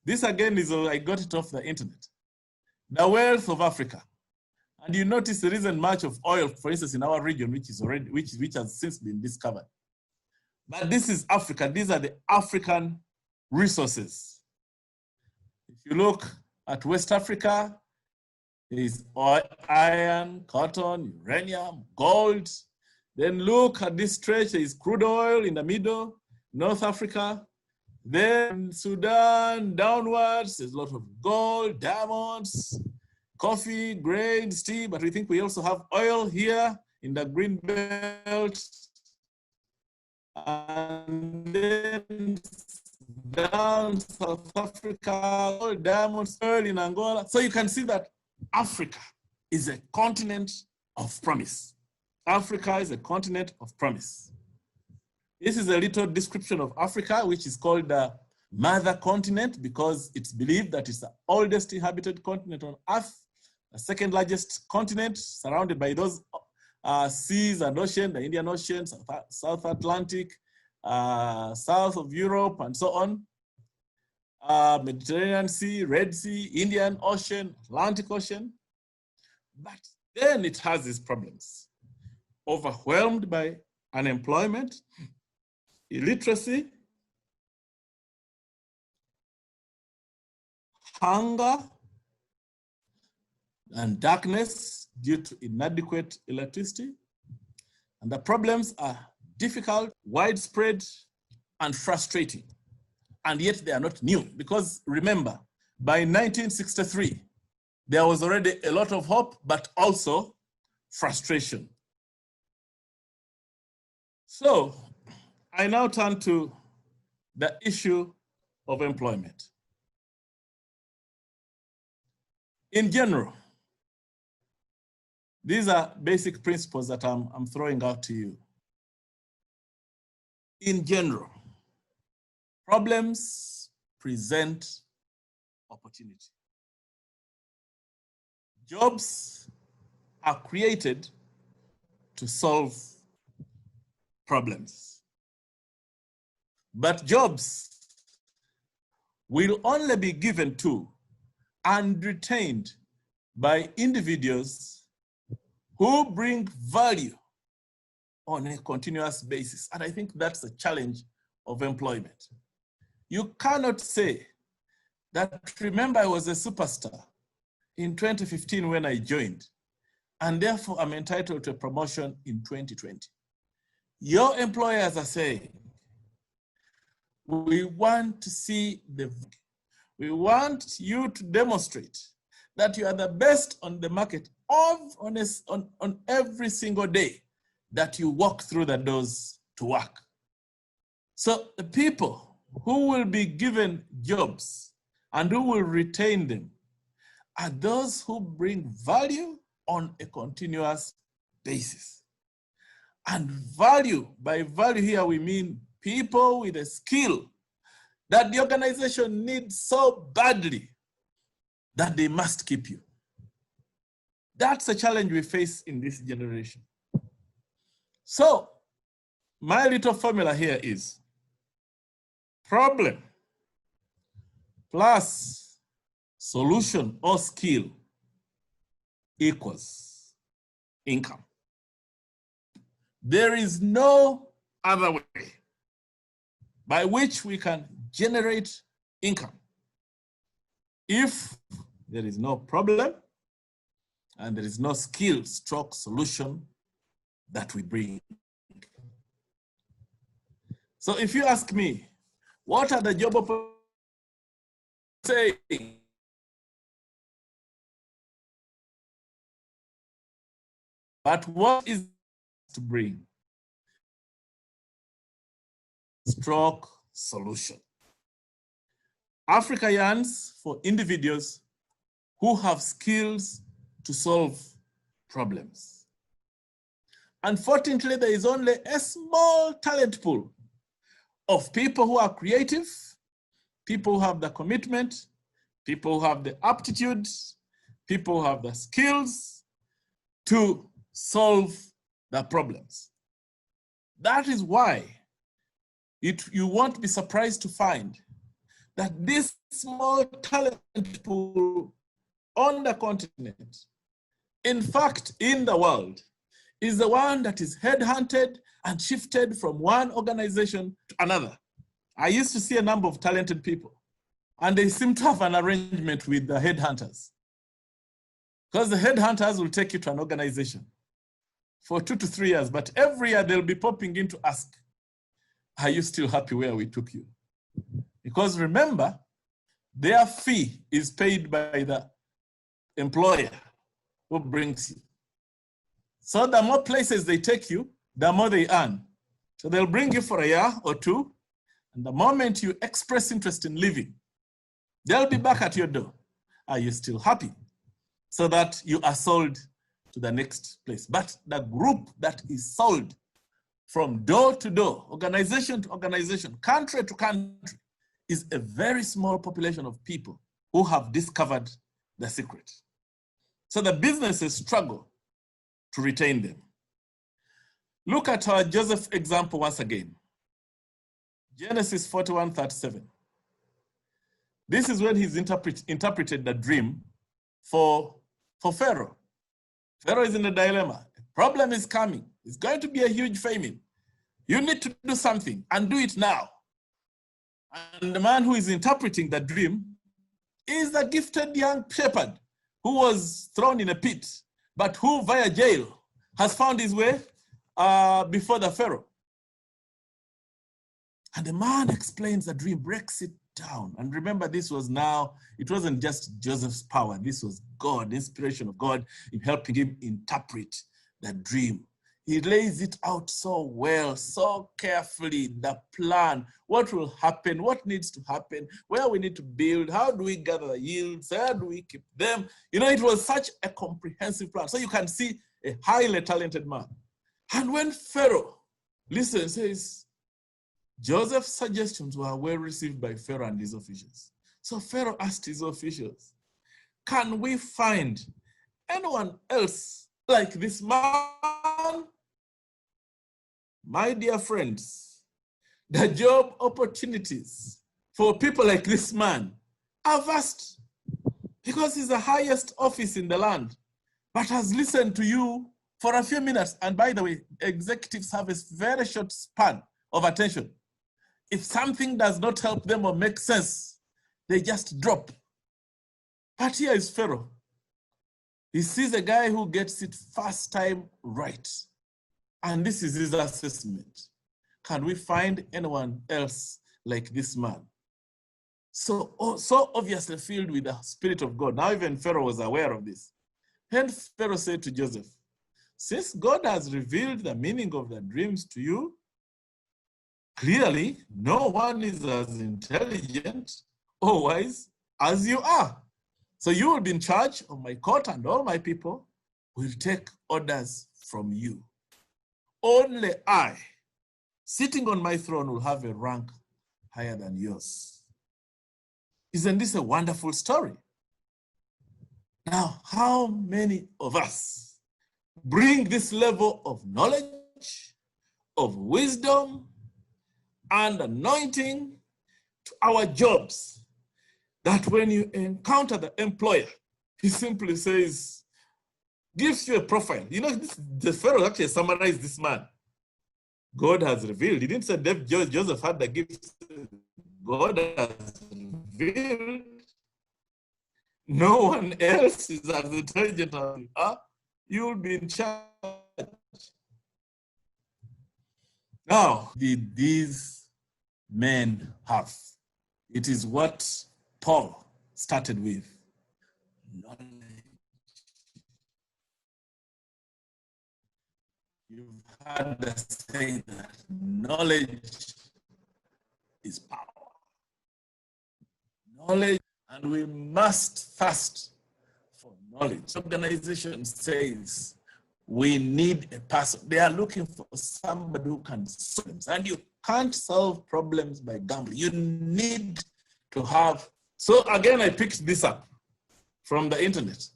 This again is, I got it off the internet. The wealth of Africa. And you notice there isn't much of oil, for instance, in our region, which has since been discovered. But this is Africa. These are the African resources. If you look at West Africa, there is oil, iron, cotton, uranium, gold. Then look at this stretch, there is crude oil in the middle, North Africa. Then Sudan, downwards, there's a lot of gold, diamonds, coffee, grains, tea, but we think we also have oil here in the green belt. And then down South Africa, oil, diamonds, oil in Angola. So you can see that Africa is a continent of promise. Africa is a continent of promise. This is a little description of Africa, which is called the mother continent because it's believed that it's the oldest inhabited continent on Earth, the second largest continent, surrounded by those seas and oceans, the Indian Ocean, South Atlantic, south of Europe, and so on. Mediterranean Sea, Red Sea, Indian Ocean, Atlantic Ocean. But then it has these problems. Overwhelmed by unemployment, illiteracy, hunger, and darkness due to inadequate electricity. And the problems are difficult, widespread, and frustrating. And yet they are not new because remember, by 1963, there was already a lot of hope, but also frustration. So I now turn to the issue of employment. In general, these are basic principles that I'm throwing out to you. In general, problems present opportunity. Jobs are created to solve problems. But jobs will only be given to and retained by individuals who bring value on a continuous basis. And I think that's the challenge of employment. You cannot say that, remember, I was a superstar in 2015 when I joined, and therefore I'm entitled to a promotion in 2020. Your employers are saying, we want to see we want you to demonstrate that you are the best on the market on every single day that you walk through the doors to work. So the people who will be given jobs and who will retain them are those who bring value on a continuous basis. And value, by value here we mean people with a skill that the organization needs so badly that they must keep you. That's a challenge we face in this generation. So my little formula here is problem plus solution or skill equals income. There is no other way by which we can generate income if there is no problem and there is no skill stroke solution that we bring. So if you ask me, what are the job opportunities saying? But what is to bring? Stroke solution. Africa yearns for individuals who have skills to solve problems. Unfortunately, there is only a small talent pool of people who are creative, people who have the commitment, people who have the aptitude, people who have the skills to solve the problems. That is why you won't be surprised to find that this small talent pool on the continent, in fact, in the world, is the one that is headhunted and shifted from one organization to another. I used to see a number of talented people, and they seem to have an arrangement with the headhunters. Because the headhunters will take you to an organization for 2 to 3 years, but every year they'll be popping in to ask, are you still happy where we took you? Because remember, their fee is paid by the employer who brings you. So the more places they take you, the more they earn. So they'll bring you for a year or two, and the moment you express interest in leaving, they'll be back at your door. Are you still happy? So that you are sold to the next place. But the group that is sold from door to door, organization to organization, country to country, is a very small population of people who have discovered the secret. So the businesses struggle to retain them. Look at our Joseph example once again. Genesis 41:37. This is when he's interpreted the dream for Pharaoh. Pharaoh is in a dilemma. A problem is coming. It's going to be a huge famine. You need to do something and do it now. And the man who is interpreting the dream is the gifted young shepherd who was thrown in a pit, but who via jail has found his way before the Pharaoh. And the man explains the dream, breaks it down. And remember, this was now, it wasn't just Joseph's power. This was God, the inspiration of God in helping him interpret the dream. He lays it out so well, so carefully, the plan, what will happen, what needs to happen, where we need to build, how do we gather the yields, how do we keep them? You know, it was such a comprehensive plan. So you can see a highly talented man. And when Pharaoh listens, says, Joseph's suggestions were well received by Pharaoh and his officials. So Pharaoh asked his officials, can we find anyone else like this man? My dear friends, the job opportunities for people like this man are vast, because he's the highest office in the land, but has listened to you for a few minutes. And by the way, executives have a very short span of attention. If something does not help them or make sense, they just drop. But here is Pharaoh. He sees a guy who gets it first time right. And this is his assessment. Can we find anyone else like this man? So obviously filled with the Spirit of God. Now even Pharaoh was aware of this. And Pharaoh said to Joseph, since God has revealed the meaning of the dreams to you, clearly no one is as intelligent or wise as you are. So you will be in charge of my court, and all my people will take orders from you. Only I, sitting on my throne, will have a rank higher than yours. Isn't this a wonderful story? Now, how many of us bring this level of knowledge, of wisdom, and anointing to our jobs, that when you encounter the employer, he simply says, gives you a profile. You know, the Pharaoh actually summarized this man. God has revealed. He didn't say Joseph had the gifts. God has revealed. No one else is as intelligent as you are. You will be in charge. Now, did these men have? It is what Paul started with. Knowledge. You've heard us say that knowledge is power. Knowledge, and we must thirst for knowledge. Organization says we need a person. They are looking for somebody who can solve problems. And you can't solve problems by gambling. You need to have. So again, I picked this up from the internet.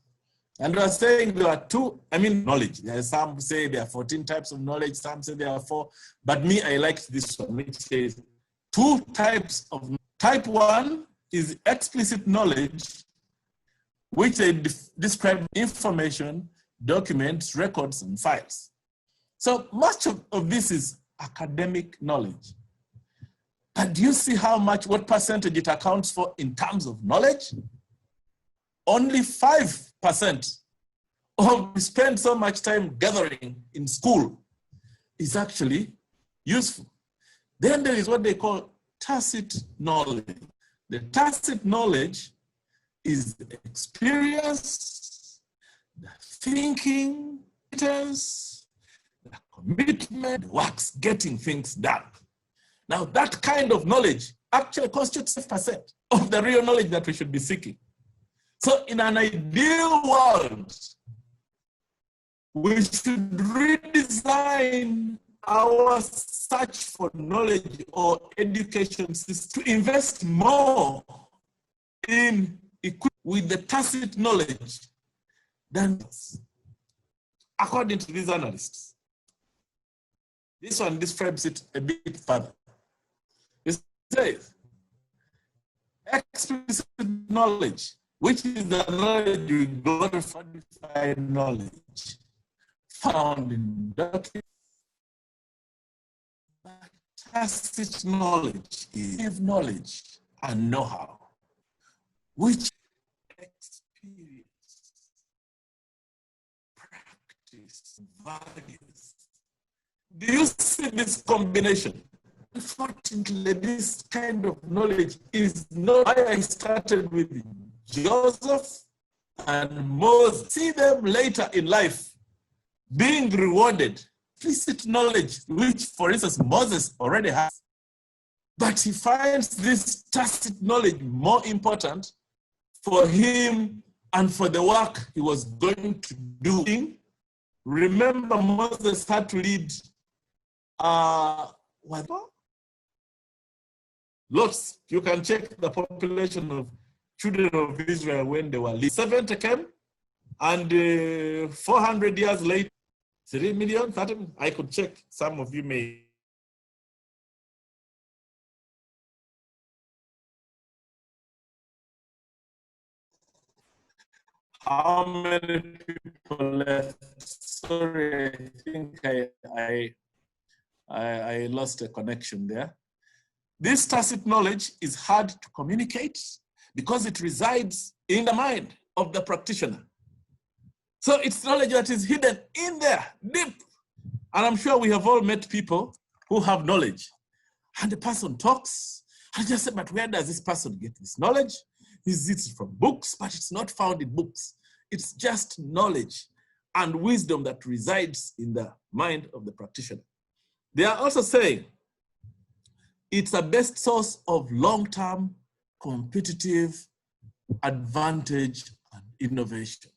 And we are saying there are knowledge. There are some say there are 14 types of knowledge, some say there are 4. But me, I liked this one, which says 2 types of knowledge. Type 1 is explicit knowledge, which they describe information, documents, records, and files. So much of this is academic knowledge. But do you see what percentage it accounts for in terms of knowledge? Only 5% of we spend so much time gathering in school is actually useful. Then there is what they call tacit knowledge. The tacit knowledge is the experience, the thinking, the commitment, the works, getting things done. Now that kind of knowledge actually constitutes 5% of the real knowledge that we should be seeking. So in an ideal world, we should redesign our search for knowledge or education system to invest more in with the tacit knowledge than according to these analysts. This one describes it a bit further. It says, explicit knowledge, which is the knowledge we glorify knowledge found in documents. Tacit knowledge is knowledge and know-how, which experience, practice, values. Do you see this combination? Unfortunately, this kind of knowledge is not why I started with Joseph and Moses. See them later in life being rewarded. Implicit knowledge, which, for instance, Moses already has. But he finds this tacit knowledge more important for him and for the work he was going to do. Remember, Moses had to lead lots. You can check the population of children of Israel when they were leading. 70 came, and 400 years later, 3 million, 30 million. I could check. Some of you may. How many people left? Sorry, I think I lost a connection there. This tacit knowledge is hard to communicate because it resides in the mind of the practitioner. So it's knowledge that is hidden in there, deep. And I'm sure we have all met people who have knowledge. And the person talks, and just say, but where does this person get this knowledge? Is it from books? But it's not found in books. It's just knowledge and wisdom that resides in the mind of the practitioner. They are also saying it's a best source of long-term competitive advantage and innovation.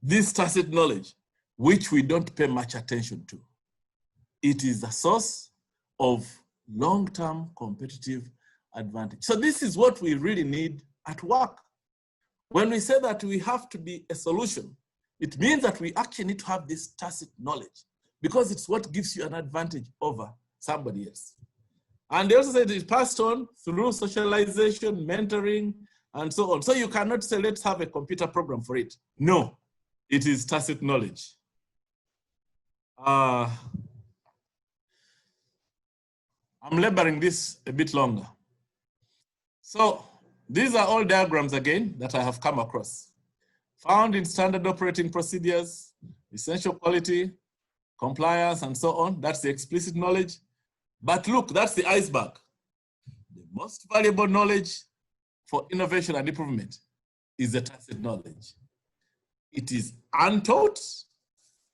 This tacit knowledge, which we don't pay much attention to, it is a source of long-term competitive advantage. So this is what we really need at work. When we say that we have to be a solution, it means that we actually need to have this tacit knowledge because it's what gives you an advantage over somebody else. And they also say it is passed on through socialization, mentoring, and so on. So you cannot say, let's have a computer program for it. No, it is tacit knowledge. I'm laboring this a bit longer. So these are all diagrams again that I have come across. Found in standard operating procedures, essential quality, compliance, and so on. That's the explicit knowledge. But look, that's the iceberg. The most valuable knowledge for innovation and improvement is the tacit knowledge. It is untaught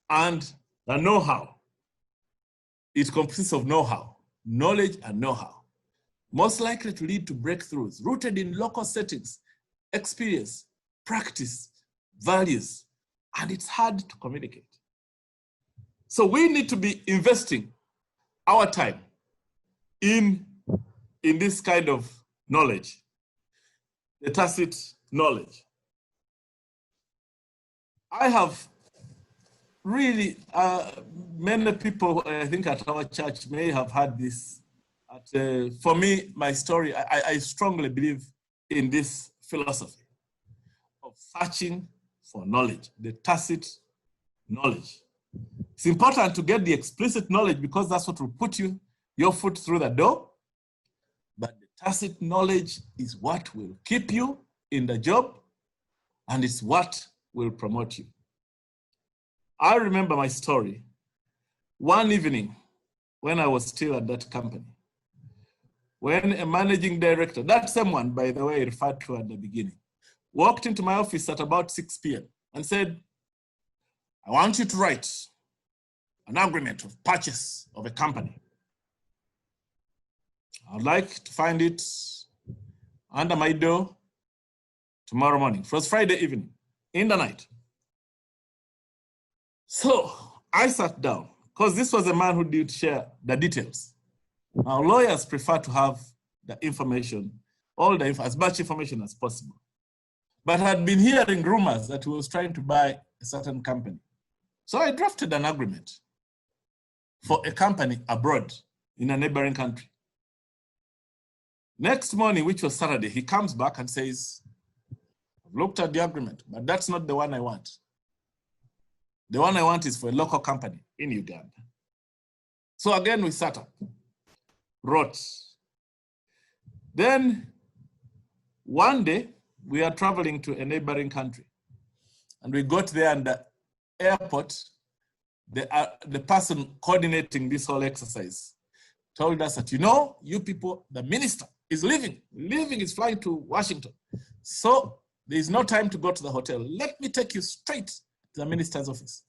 and the know-how. it consists of know-how, knowledge and know-how, most likely to lead to breakthroughs rooted in local settings, experience, practice, values, and it's hard to communicate. So we need to be investing our time in this kind of knowledge, the tacit knowledge. I have really, many people, I think at our church may have had this. For me, my story, I strongly believe in this philosophy of searching for knowledge, the tacit knowledge. It's important to get the explicit knowledge because that's what will put your foot through the door. But the tacit knowledge is what will keep you in the job, and it's what will promote you. I remember my story. One evening, when I was still at that company, when a managing director, that same one, by the way, I referred to at the beginning, walked into my office at about 6 p.m. and said, I want you to write an agreement of purchase of a company. I'd like to find it under my door tomorrow morning. It was Friday evening, in the night. So I sat down, because this was a man who did share the details. Now, lawyers prefer to have the information, as much information as possible. But I had been hearing rumors that he was trying to buy a certain company. So I drafted an agreement for a company abroad in a neighboring country. Next morning, which was Saturday, he comes back and says, I've looked at the agreement, but that's not the one I want. The one I want is for a local company in Uganda. So again, we sat up, wrote. Then one day, we are traveling to a neighboring country. And we got there and the airport, the person coordinating this whole exercise told us that, you people, the minister is leaving. Is flying to Washington. So there is no time to go to the hotel. Let me take you straight to the minister's office.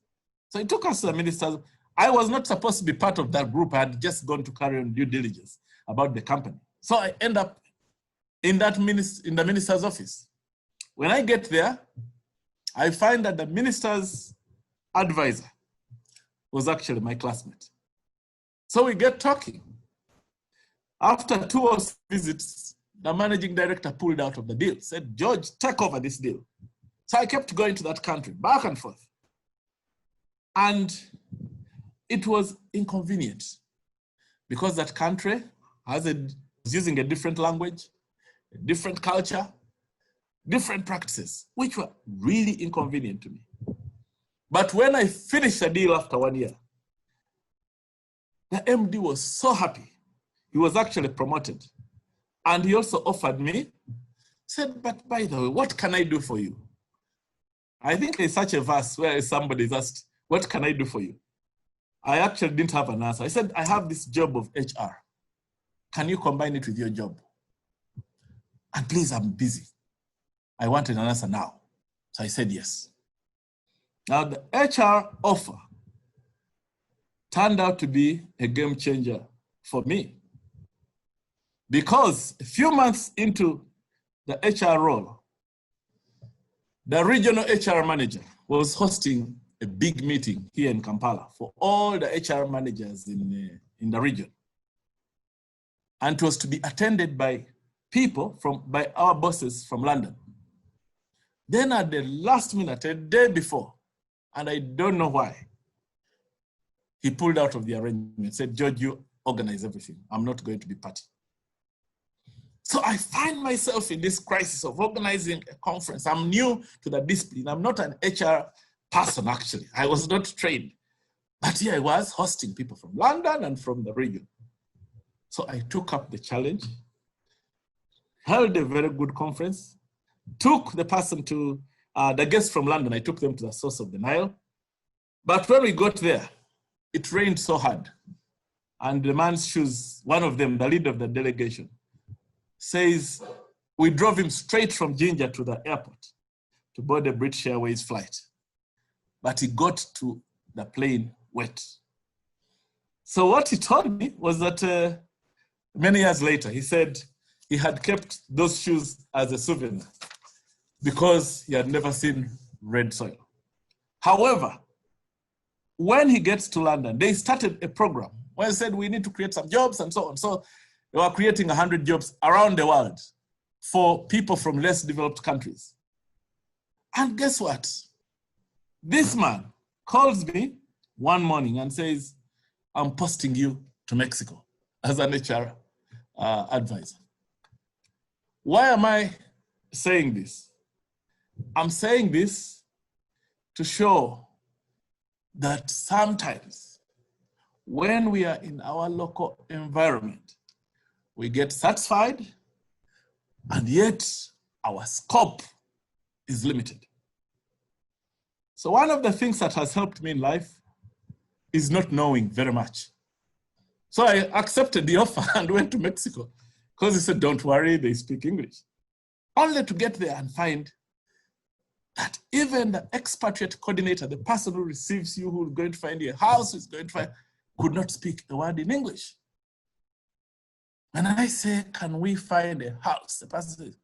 So he took us to the minister's. I was not supposed to be part of that group. I had just gone to carry on due diligence about the company. So I end up in the minister's office. When I get there, I find that the minister's advisor was actually my classmate. So we get talking. After 2 or 3 visits, the managing director pulled out of the deal, said, George, take over this deal. So I kept going to that country, back and forth. And it was inconvenient because that country was using a different language, a different culture, different practices, which were really inconvenient to me. But when I finished the deal after 1 year, the MD was so happy. He was actually promoted. And he also offered me, said, but by the way, what can I do for you? I think there's such a verse where somebody is asked, what can I do for you? I actually didn't have an answer. I said, I have this job of HR. Can you combine it with your job? And please, I'm busy. I wanted an answer now. So I said yes. Now the HR offer turned out to be a game changer for me. Because a few months into the HR role, the regional HR manager was hosting a big meeting here in Kampala for all the HR managers in the region. And it was to be attended by people by our bosses from London. Then at the last minute, a day before, and I don't know why, he pulled out of the arrangement, said, George, you organize everything. I'm not going to be part. So I find myself in this crisis of organizing a conference. I'm new to the discipline. I'm not an HR person, actually. I was not trained. But here I was hosting people from London and from the region. So I took up the challenge, held a very good conference, took the person to, the guests from London, I took them to the source of the Nile. But when we got there, it rained so hard. And the man's shoes, one of them, the leader of the delegation, says, we drove him straight from Jinja to the airport to board the British Airways flight. But he got to the plane wet. So what he told me was that many years later, he said he had kept those shoes as a souvenir because he had never seen red soil. However, when he gets to London, they started a program where they said we need to create some jobs and so on. So they were creating 100 jobs around the world for people from less developed countries. And guess what? This man calls me one morning and says, I'm posting you to Mexico as an HR advisor. Why am I saying this? I'm saying this to show that sometimes when we are in our local environment, we get satisfied and yet our scope is limited. So one of the things that has helped me in life is not knowing very much. So I accepted the offer and went to Mexico because he said, don't worry, they speak English. Only to get there and find that even the expatriate coordinator, the person who receives you, who is going to find you a house, who is going to find, could not speak a word in English. And I say, can we find a house? The person says,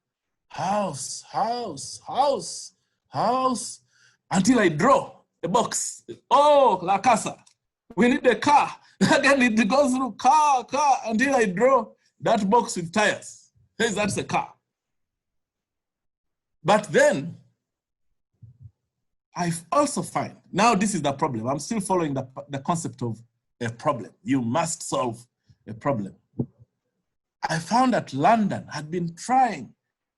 house, house, house, house, until I draw a box. Oh, La Casa, we need a car. Again, it goes through car, until I draw that box with tires. Says that's a car. But then, I also find, now this is the problem. I'm still following the concept of a problem. You must solve a problem. I found that London had been trying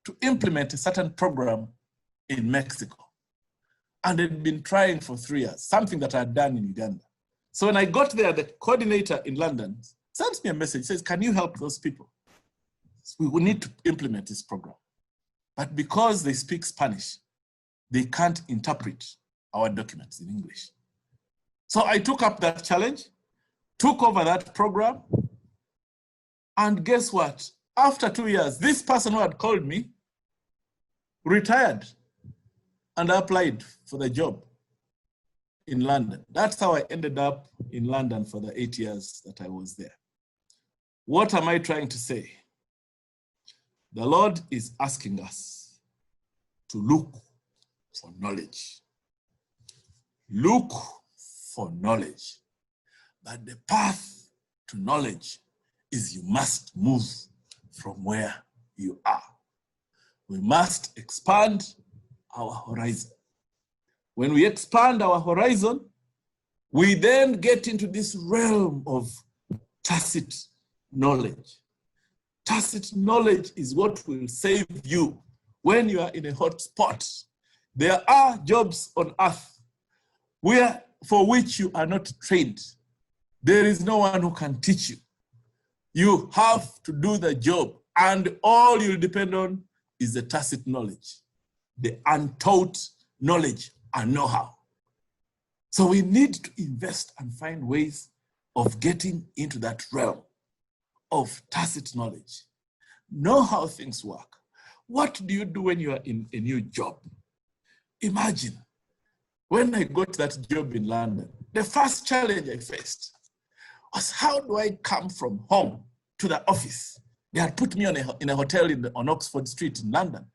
to implement a certain program in Mexico. And they'd been trying for 3 years, something that I had done in Uganda. So when I got there, the coordinator in London sent me a message, says, can you help those people? We will need to implement this program. But because they speak Spanish, they can't interpret our documents in English. So I took up that challenge, took over that program, and guess what? After 2 years, this person who had called me retired and applied for the job in London. That's how I ended up in London for the 8 years that I was there. What am I trying to say? The Lord is asking us to look for knowledge. Look for knowledge. But the path to knowledge is you must move from where you are. We must expand our horizon. When we expand our horizon, we then get into this realm of tacit knowledge. Tacit knowledge is what will save you when you are in a hot spot. There are jobs on earth for which you are not trained. There is no one who can teach you. You have to do the job, and all you'll depend on is the tacit knowledge, the untaught knowledge and know-how. So we need to invest and find ways of getting into that realm of tacit knowledge. Know how things work. What do you do when you are in a new job? Imagine, when I got that job in London, the first challenge I faced was, how do I come from home to the office? They had put me in a hotel on Oxford Street in London.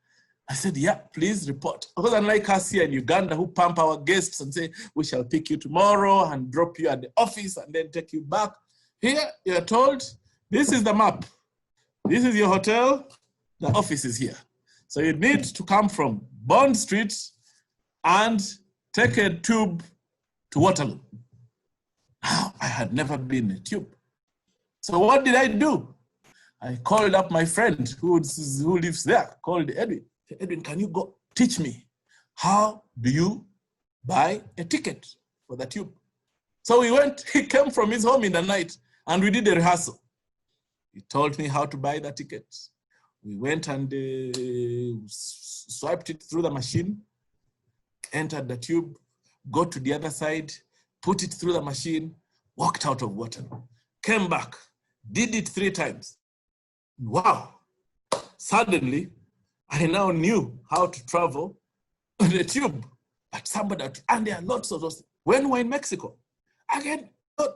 I said, yeah, please report. Because unlike us here in Uganda, who pump our guests and say, we shall pick you tomorrow and drop you at the office and then take you back. Here, you're told, this is the map. This is your hotel. The office is here. So you need to come from Bond Street and take a tube to Waterloo. Now, I had never been in a tube. So what did I do? I called up my friend who lives there, called Edwin. Edwin, can you go teach me, how do you buy a ticket for the tube? So he came from his home in the night and we did a rehearsal. He told me how to buy the tickets. We went and swiped it through the machine, entered the tube, got to the other side, put it through the machine, walked out of Waterloo, came back, did it 3 times. Wow, suddenly, I now knew how to travel on the tube. But and there are lots of those. When we're in Mexico, again,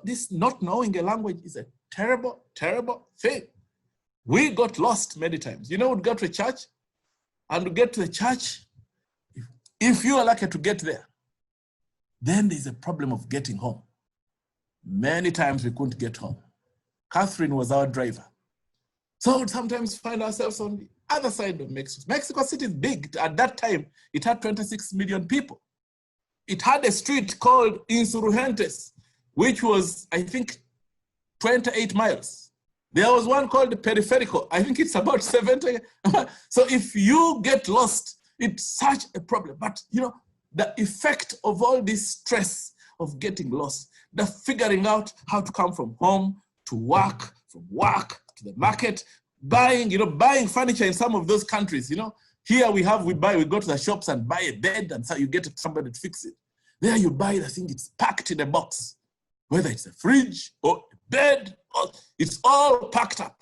This not knowing a language is a terrible, terrible thing. We got lost many times. You know, we'd go to a church and we get to the church. If you are lucky to get there, then there's a problem of getting home. Many times we couldn't get home. Catherine was our driver. So we'd sometimes find ourselves on the other side of Mexico. Mexico City is big. At that time, it had 26 million people. It had a street called Insurgentes, which was, I think, 28 miles. There was one called the Periférico. I think it's about 70. So if you get lost, it's such a problem. But you know, the effect of all this stress of getting lost, the figuring out how to come from home to work, from work to the market, buying furniture in some of those countries, here we go to the shops and buy a bed, and so you get somebody to fix it. There you buy the thing, it's packed in a box, whether it's a fridge or a bed, it's all packed up.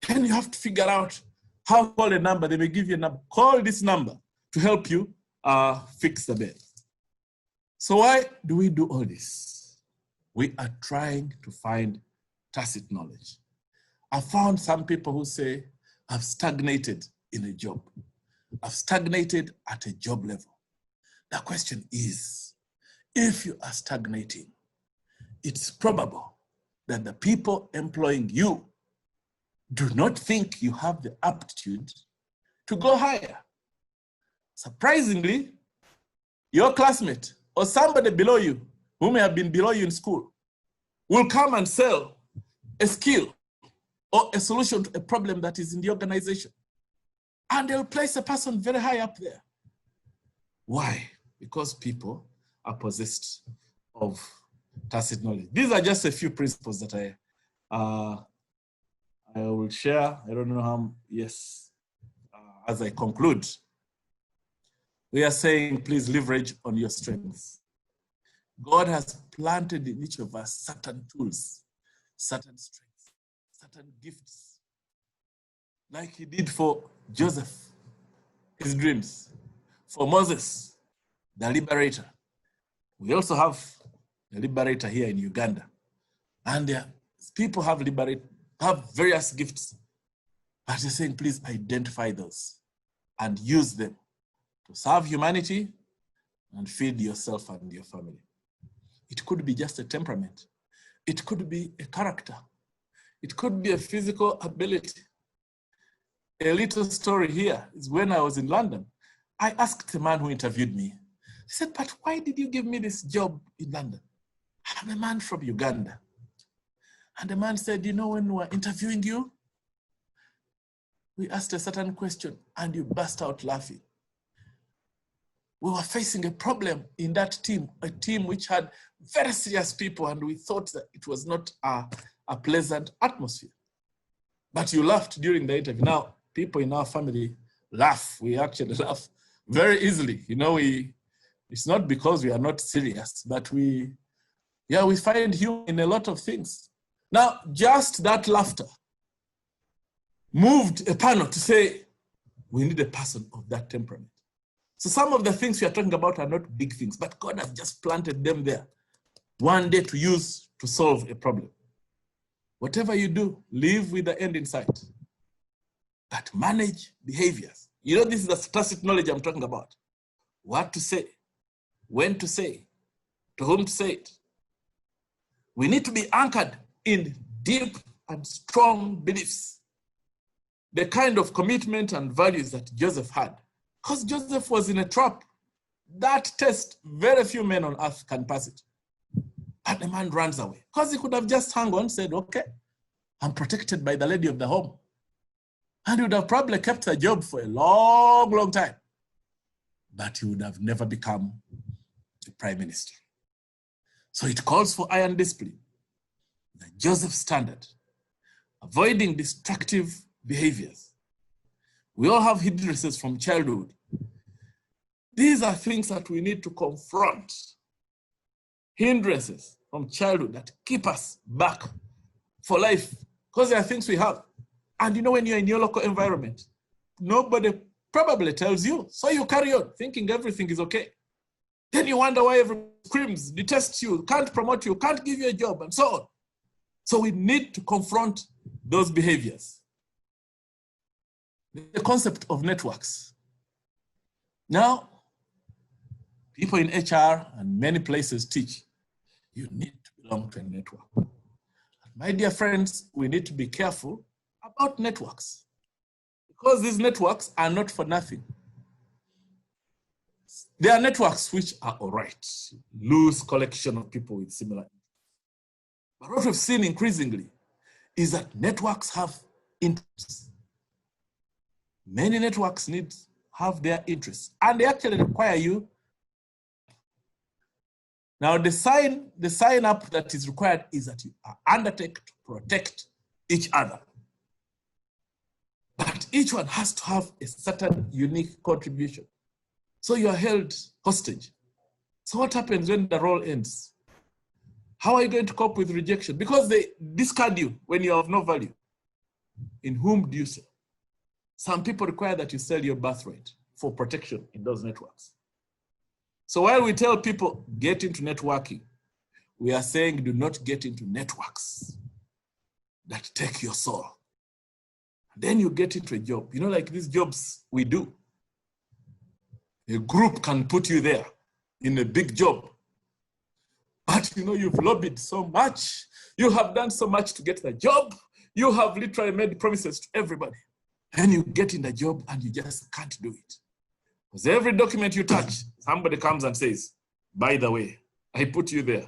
Then you have to figure out how to call a number. They may give you a number. Call this number to help you fix the bed. So why do we do all this? We are trying to find tacit knowledge. I found some people who say, I've stagnated in a job. I've stagnated at a job level. The question is, if you are stagnating, it's probable that the people employing you do not think you have the aptitude to go higher. Surprisingly, your classmate or somebody below you, who may have been below you in school, will come and sell a skill or a solution to a problem that is in the organization. And they'll place a person very high up there. Why? Because people are possessed of tacit knowledge. These are just a few principles that I will share. I don't know how, as I conclude, we are saying, please leverage on your strengths. God has planted in each of us certain tools, certain strengths, certain gifts, like he did for Joseph, his dreams, for Moses, the liberator. We also have the liberator here in Uganda. And people have various gifts. But you're saying, please identify those and use them to serve humanity and feed yourself and your family. It could be just a temperament. It could be a character. It could be a physical ability. A little story here is when I was in London, I asked the man who interviewed me, he said, but why did you give me this job in London? I'm a man from Uganda. And the man said, when we were interviewing you, we asked a certain question and you burst out laughing. We were facing a problem in that team, a team which had very serious people, and we thought that it was not a pleasant atmosphere. But you laughed during the interview. Now, people in our family laugh. We actually laugh very easily. It's not because we are not serious, but we find humor in a lot of things. Now, just that laughter moved a panel to say, we need a person of that temperament. So some of the things we are talking about are not big things, but God has just planted them there one day to use to solve a problem. Whatever you do, live with the end in sight. But manage behaviors. This is the tacit knowledge I'm talking about. What to say, when to say, to whom to say it. We need to be anchored in deep and strong beliefs. The kind of commitment and values that Joseph had. Because Joseph was in a trap. That test, very few men on earth can pass it. But the man runs away. Because he could have just hung on and said, okay, I'm protected by the lady of the home. And he would have probably kept the job for a long, long time. But he would have never become the prime minister. So it calls for iron discipline. The Joseph standard. Avoiding destructive behaviors. We all have hindrances from childhood. These are things that we need to confront. Hindrances from childhood that keep us back for life. Because there are things we have. And when you're in your local environment, nobody probably tells you. So you carry on thinking everything is okay. Then you wonder why everyone screams, detests you, can't promote you, can't give you a job, and so on. So we need to confront those behaviors. The concept of networks. Now, people in HR and many places teach, you need to belong to a network. My dear friends, we need to be careful about networks, because these networks are not for nothing. There are networks which are all right, loose collection of people with similar interests. But what we've seen increasingly is that networks have interests. Many networks have their interests, and they actually require you. Now, the sign up that is required is that you are undertake to protect each other. But each one has to have a certain unique contribution. So you are held hostage. So what happens when the role ends? How are you going to cope with rejection? Because they discard you when you have no value. In whom do you sell? Some people require that you sell your birthright for protection in those networks. So while we tell people, get into networking, we are saying do not get into networks that take your soul. Then you get into a job. You know, like these jobs we do. A group can put you there in a big job. But you know, you've lobbied so much. You have done so much to get the job. You have literally made promises to everybody. And you get in the job and you just can't do it. Because every document you touch, somebody comes and says, by the way, I put you there.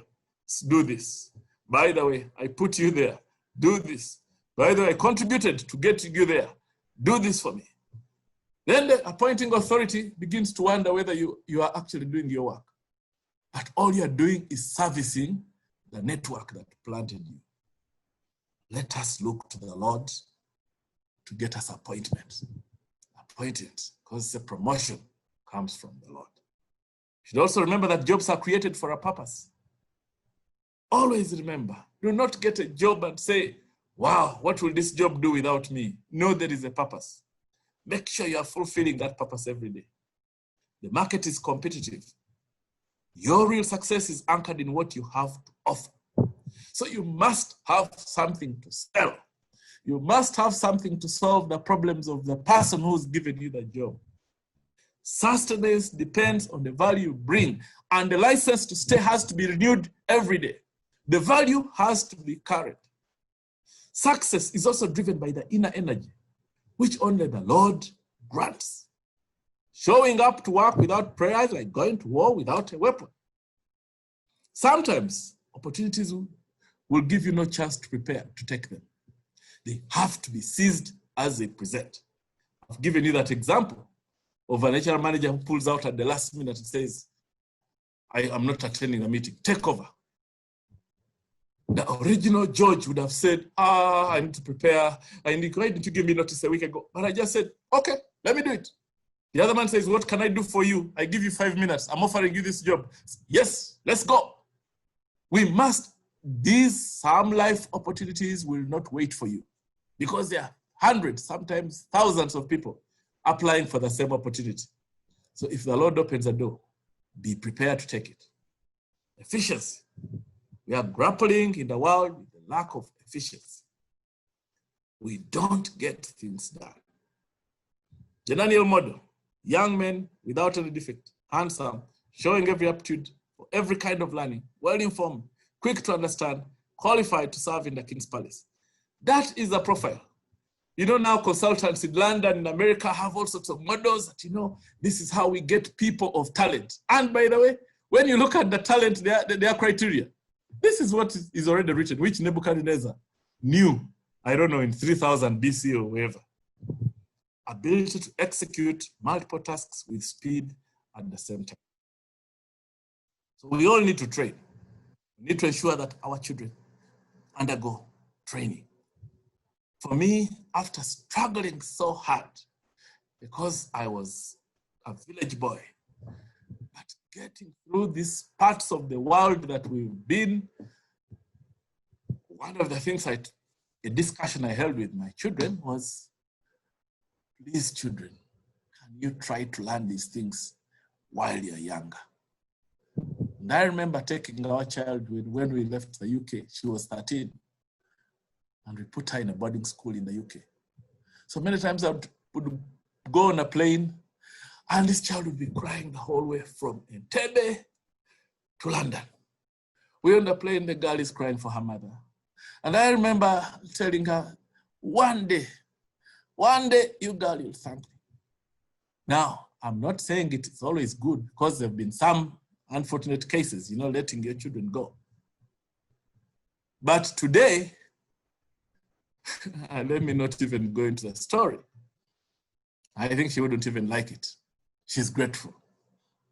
Do this. By the way, I put you there. Do this. By the way, I contributed to get you there. Do this for me. Then the appointing authority begins to wonder whether you are actually doing your work. But all you're doing is servicing the network that planted you. Let us look to the Lord to get us appointments. Appointed, because it's a promotion comes from the Lord. You should also remember that jobs are created for a purpose. Always remember, do not get a job and say, wow, what will this job do without me? No, there is a purpose. Make sure you are fulfilling that purpose every day. The market is competitive. Your real success is anchored in what you have to offer. So you must have something to sell. You must have something to solve the problems of the person who's given you the job. Sustenance depends on the value you bring, and the license to stay has to be renewed every day. The value has to be current. Success is also driven by the inner energy, which only the Lord grants. Showing up to work without prayer is like going to war without a weapon. Sometimes opportunities will give you no chance to prepare to take them. They have to be seized as they present. I've given you that example of an HR manager who pulls out at the last minute and says, I am not attending the meeting, take over. The original George would have said, I need to prepare. Why didn't you give me notice a week ago? But I just said, okay, let me do it. The other man says, what can I do for you? I give you 5 minutes. I'm offering you this job. Yes, let's go. Some life opportunities will not wait for you because there are hundreds, sometimes thousands of people applying for the same opportunity. So if the Lord opens a door, be prepared to take it. Efficiency. We are grappling in the world with the lack of efficiency. We don't get things done. The Daniel model, young men without any defect, handsome, showing every aptitude for every kind of learning, well-informed, quick to understand, qualified to serve in the King's Palace. That is the profile. You know, now consultants in London, in America, have all sorts of models that, you know, this is how we get people of talent. And by the way, when you look at the talent, their criteria, this is what is already written, which Nebuchadnezzar knew, I don't know, in 3000 BC or wherever. Ability to execute multiple tasks with speed at the same time. So we all need to train. We need to ensure that our children undergo training. For me, after struggling so hard, because I was a village boy, but getting through these parts of the world that we've been, one of the things a discussion I held with my children was, please children, can you try to learn these things while you're younger? And I remember taking our child when we left the UK. She was 13. And we put her in a boarding school in the UK. So many times I would go on a plane and this child would be crying the whole way from Entebbe to London. We're on the plane, the girl is crying for her mother. And I remember telling her, one day, you girl, you'll thank me. Now, I'm not saying it's always good because there have been some unfortunate cases, letting your children go. But today, and let me not even go into the story. I think she wouldn't even like it. She's grateful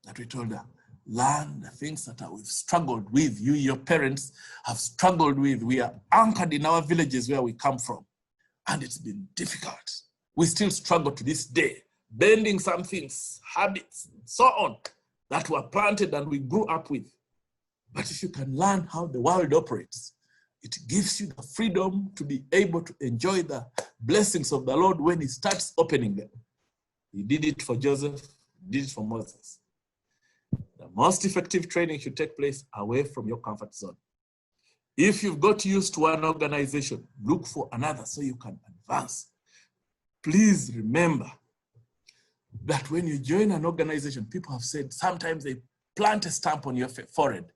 that we told her, learn the things that we've struggled with. You, your parents, have struggled with. We are anchored in our villages where we come from. And it's been difficult. We still struggle to this day, bending some things, habits, and so on, that were planted and we grew up with. But if you can learn how the world operates, it gives you the freedom to be able to enjoy the blessings of the Lord when he starts opening them. He did it for Joseph, he did it for Moses. The most effective training should take place away from your comfort zone. If you've got used to one organization, look for another so you can advance. Please remember that when you join an organization, people have said sometimes they plant a stamp on your forehead.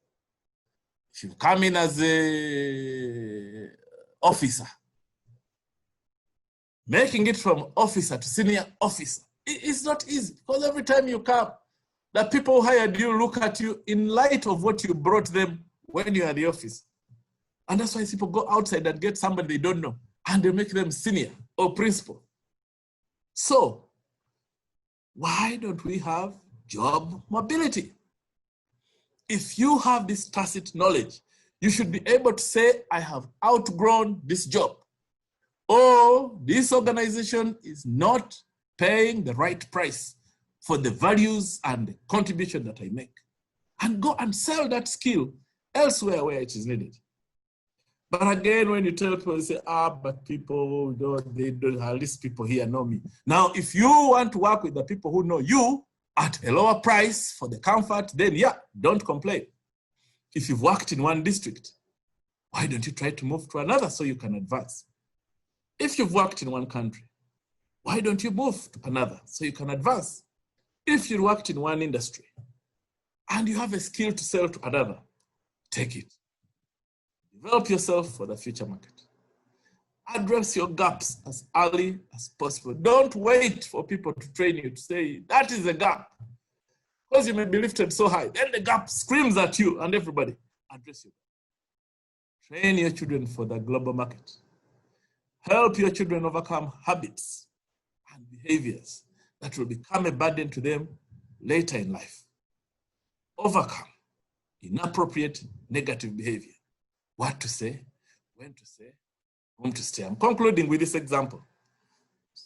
If you come in as an officer, making it from officer to senior officer, it's not easy because every time you come, the people who hired you look at you in light of what you brought them when you are at the office. And that's why people go outside and get somebody they don't know and they make them senior or principal. So why don't we have job mobility? If you have this tacit knowledge, you should be able to say, I have outgrown this job, or this organization is not paying the right price for the values and the contribution that I make, and go and sell that skill elsewhere where it is needed. But again, when you tell people, they say, but people they don't, at least people here know me. Now, if you want to work with the people who know you at a lower price for the comfort, then yeah, don't complain. If you've worked in one district, why don't you try to move to another so you can advance? If you've worked in one country, why don't you move to another so you can advance? If you worked in one industry and you have a skill to sell to another, take it. Develop yourself for the future market. Address your gaps as early as possible. Don't wait for people to train you to say, that is a gap. Because you may be lifted so high. Then the gap screams at you and everybody. Address your gap. Train your children for the global market. Help your children overcome habits and behaviors that will become a burden to them later in life. Overcome inappropriate negative behavior. What to say, when to say, whom to stay. I'm concluding with this example.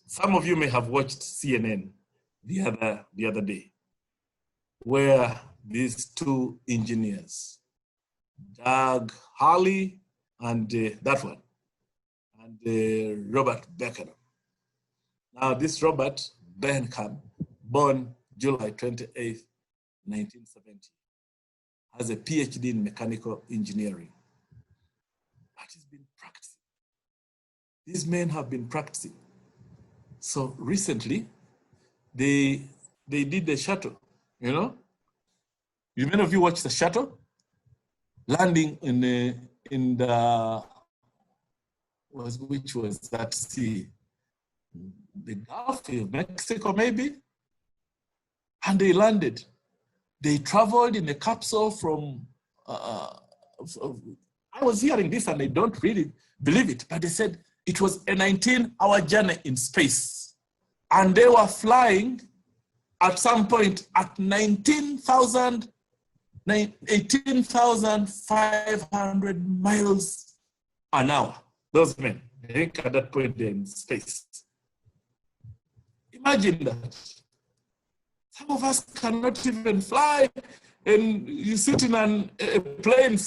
Some of you may have watched CNN the other day, where these two engineers, Doug Hurley and that one, and Robert Beckenham. Now this Robert Beckenham, born July 28th, 1970, has a PhD in mechanical engineering. But he's been practicing. These men have been practicing. So recently, they did the shuttle, Many of you watched the shuttle landing in the which was that sea, the Gulf of Mexico maybe, and they landed. They traveled in a capsule from. I was hearing this and I don't really believe it, but they said it was a 19-hour journey in space. And they were flying at some point at 18,500 miles an hour. Those men, I think at that point they're in space. Imagine that. Some of us cannot even fly, and you sit in a plane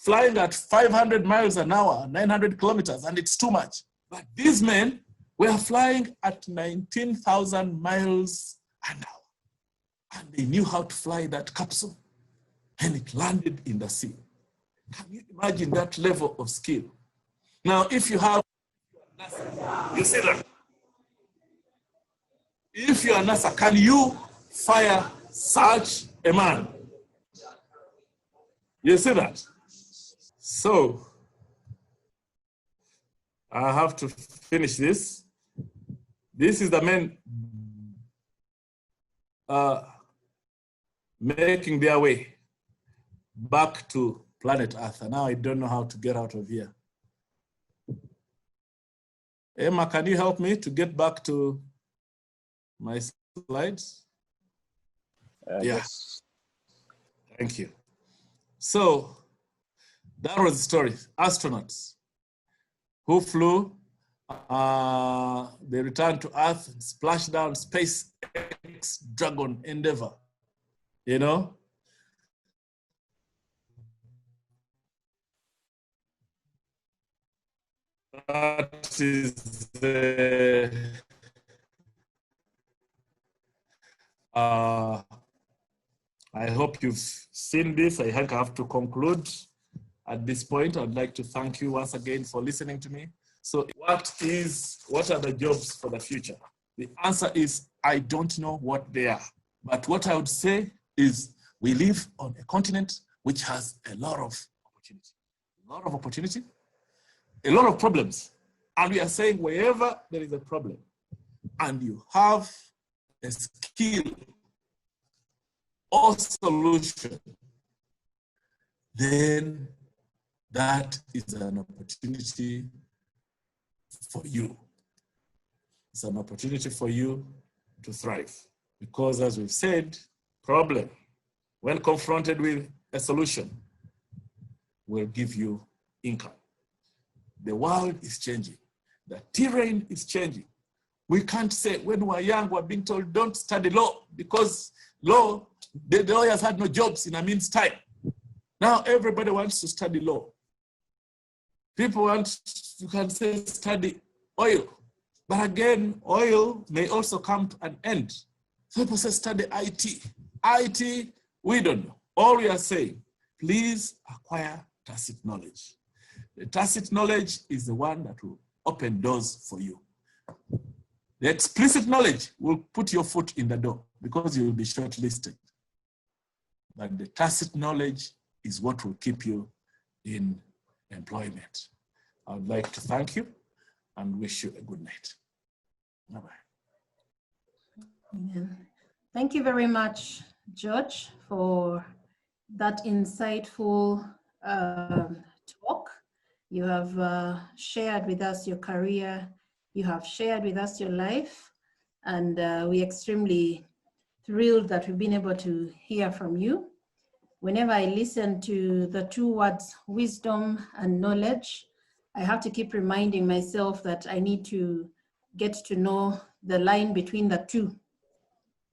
flying at 500 miles an hour, 900 kilometers, and it's too much. But these men were flying at 19,000 miles an hour. And they knew how to fly that capsule. and it landed in the sea. Can you imagine that level of skill? Now, if you have NASA, you see that? If you are NASA, can you fire such a man? You see that? So, I have to finish this. This is the men making their way back to planet Earth. And now I don't know how to get out of here. Emma, can you help me to get back to my slides? Yes. Thank you. So that was the story. Astronauts who flew, they returned to Earth, splashed down SpaceX Dragon Endeavor, you know? That is I hope you've seen this. I think I have to conclude at this point. I'd like to thank you once again for listening to me. So what are the jobs for the future? The answer is, I don't know what they are. But what I would say is we live on a continent which has a lot of opportunity, a lot of problems. And we are saying wherever there is a problem and you have a skill or solution, then that is an opportunity for you. It's an opportunity for you to thrive. Because as we've said, problem, when confronted with a solution, will give you income. The world is changing. The terrain is changing. We can't say when we were young, we're being told don't study law because law, the lawyers had no jobs in a means time. Now everybody wants to study law. People want, you can say, study oil. But again, oil may also come to an end. So people say study IT. IT, we don't know. All we are saying, please acquire tacit knowledge. The tacit knowledge is the one that will open doors for you. The explicit knowledge will put your foot in the door because you will be shortlisted. But the tacit knowledge is what will keep you in employment. I would like to thank you and wish you a good night. Bye-bye. Thank you very much, George, for that insightful talk. You have shared with us your career, you have shared with us your life, and we're extremely thrilled that we've been able to hear from you. Whenever I listen to the two words, wisdom and knowledge, I have to keep reminding myself that I need to get to know the line between the two.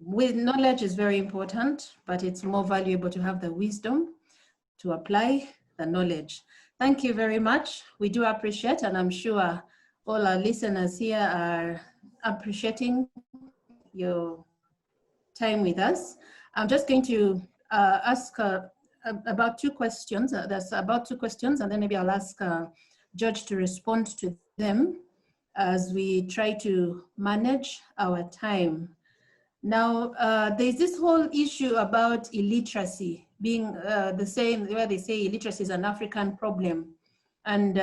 With knowledge is very important, but it's more valuable to have the wisdom to apply the knowledge. Thank you very much. We do appreciate, and I'm sure all our listeners here are appreciating your time with us. I'm just going to ask about two questions. There's about two questions, and then maybe I'll ask George to respond to them as we try to manage our time. Now, there's this whole issue about illiteracy being the same, where they say illiteracy is an African problem. And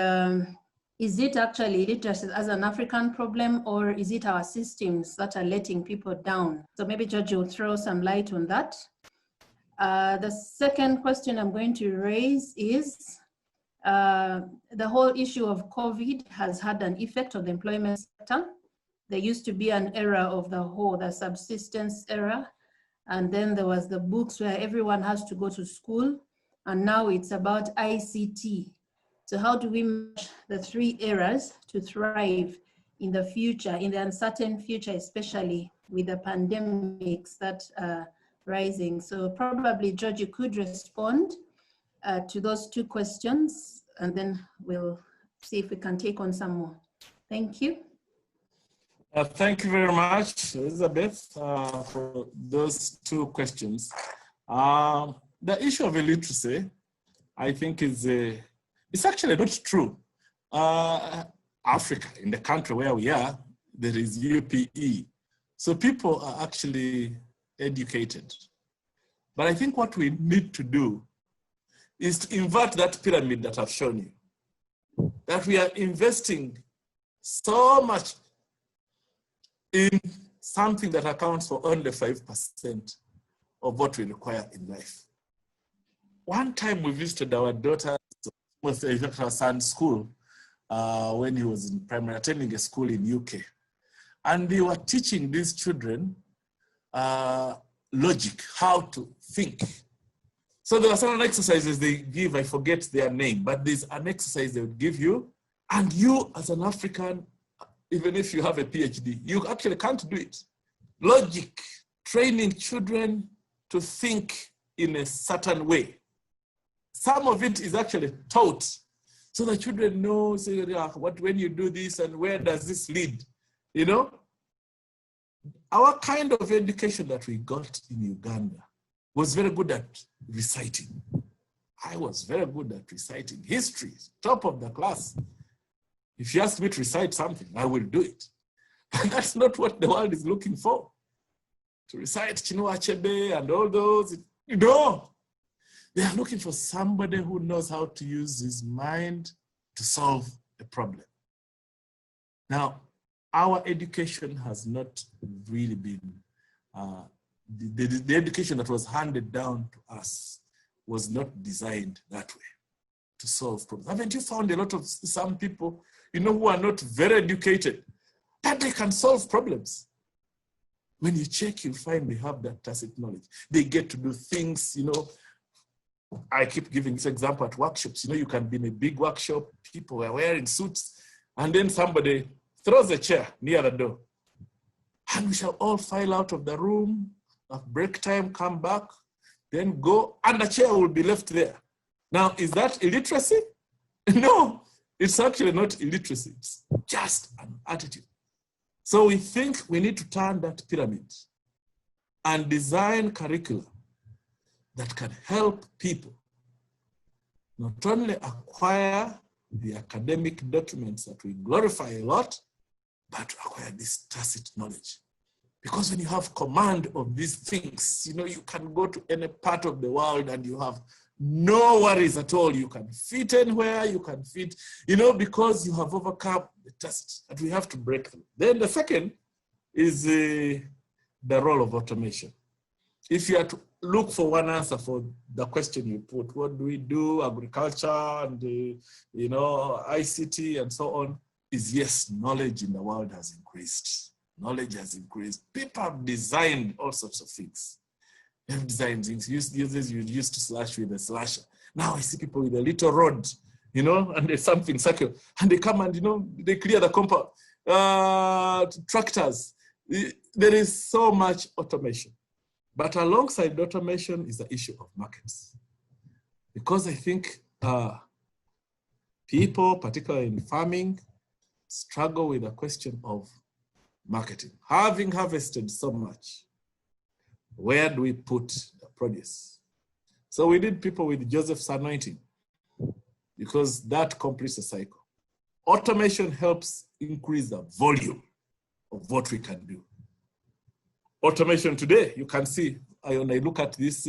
is it actually illiteracy as an African problem, or is it our systems that are letting people down? So maybe George will throw some light on that. The second question I'm going to raise is the whole issue of COVID has had an effect on the employment sector. There used to be an era of the subsistence era. And then there was the books where everyone has to go to school. And now it's about ICT. So how do we match the three eras to thrive in the future, in the uncertain future, especially with the pandemics that are rising? So probably, George, you could respond to those two questions, and then we'll see if we can take on some more. Thank you. Thank you very much, Elizabeth, for those two questions. the issue of illiteracy, I think, is it's actually not true. Africa, in the country where we are, there is UPE. So people are actually educated. But I think what we need to do is to invert that pyramid that I've shown you. That we are investing so much in something that accounts for only 5% of what we require in life. One time we visited our daughter's, her son's school when he was in primary, attending a school in UK. And they were teaching these children logic, how to think. So there are certain exercises they give, I forget their name, but there's an exercise they would give you, and you as an African, even if you have a PhD, you actually can't do it. Logic, training children to think in a certain way. Some of it is actually taught, so the children know, say, when you do this and where does this lead, you know? Our kind of education that we got in Uganda was very good at reciting. I was very good at reciting history, top of the class. If you ask me to recite something, I will do it. But that's not what the world is looking for. To recite Chinua Achebe and all those, no. They are looking for somebody who knows how to use his mind to solve a problem. Now, our education has not really been, the education that was handed down to us was not designed that way to solve problems. Haven't you found a lot of some people, you know, who are not very educated, that they can solve problems? When you check, you find they have that tacit knowledge. They get to do things, you know. I keep giving this example at workshops. You know, you can be in a big workshop, people are wearing suits, and then somebody throws a chair near the door. And we shall all file out of the room, at break time, come back, then go, and the chair will be left there. Now, is that illiteracy? No, it's actually not illiteracy. It's just an attitude. So we think we need to turn that pyramid and design curricula that can help people not only acquire the academic documents that we glorify a lot, but to acquire this tacit knowledge. Because when you have command of these things, you know, you can go to any part of the world and you have no worries at all. You can fit anywhere, you can fit, you know, because you have overcome the test that we have to break through. Then the second is the role of automation. If you are to look for one answer for the question you put, what do we do, agriculture and, you know, ICT and so on, is yes, knowledge in the world has increased. Knowledge has increased. People have designed all sorts of things. They have designed things. You used to slash with a slasher. Now I see people with a little rod, you know, and there's something circle, and they come and, you know, they clear the compound. Tractors. There is so much automation. But alongside automation is the issue of markets. Because I think people, particularly in farming, struggle with the question of marketing. Having harvested so much, where do we put the produce? So we need people with Joseph's anointing, because that completes the cycle. Automation helps increase the volume of what we can do. Automation today, you can see, when I look at this,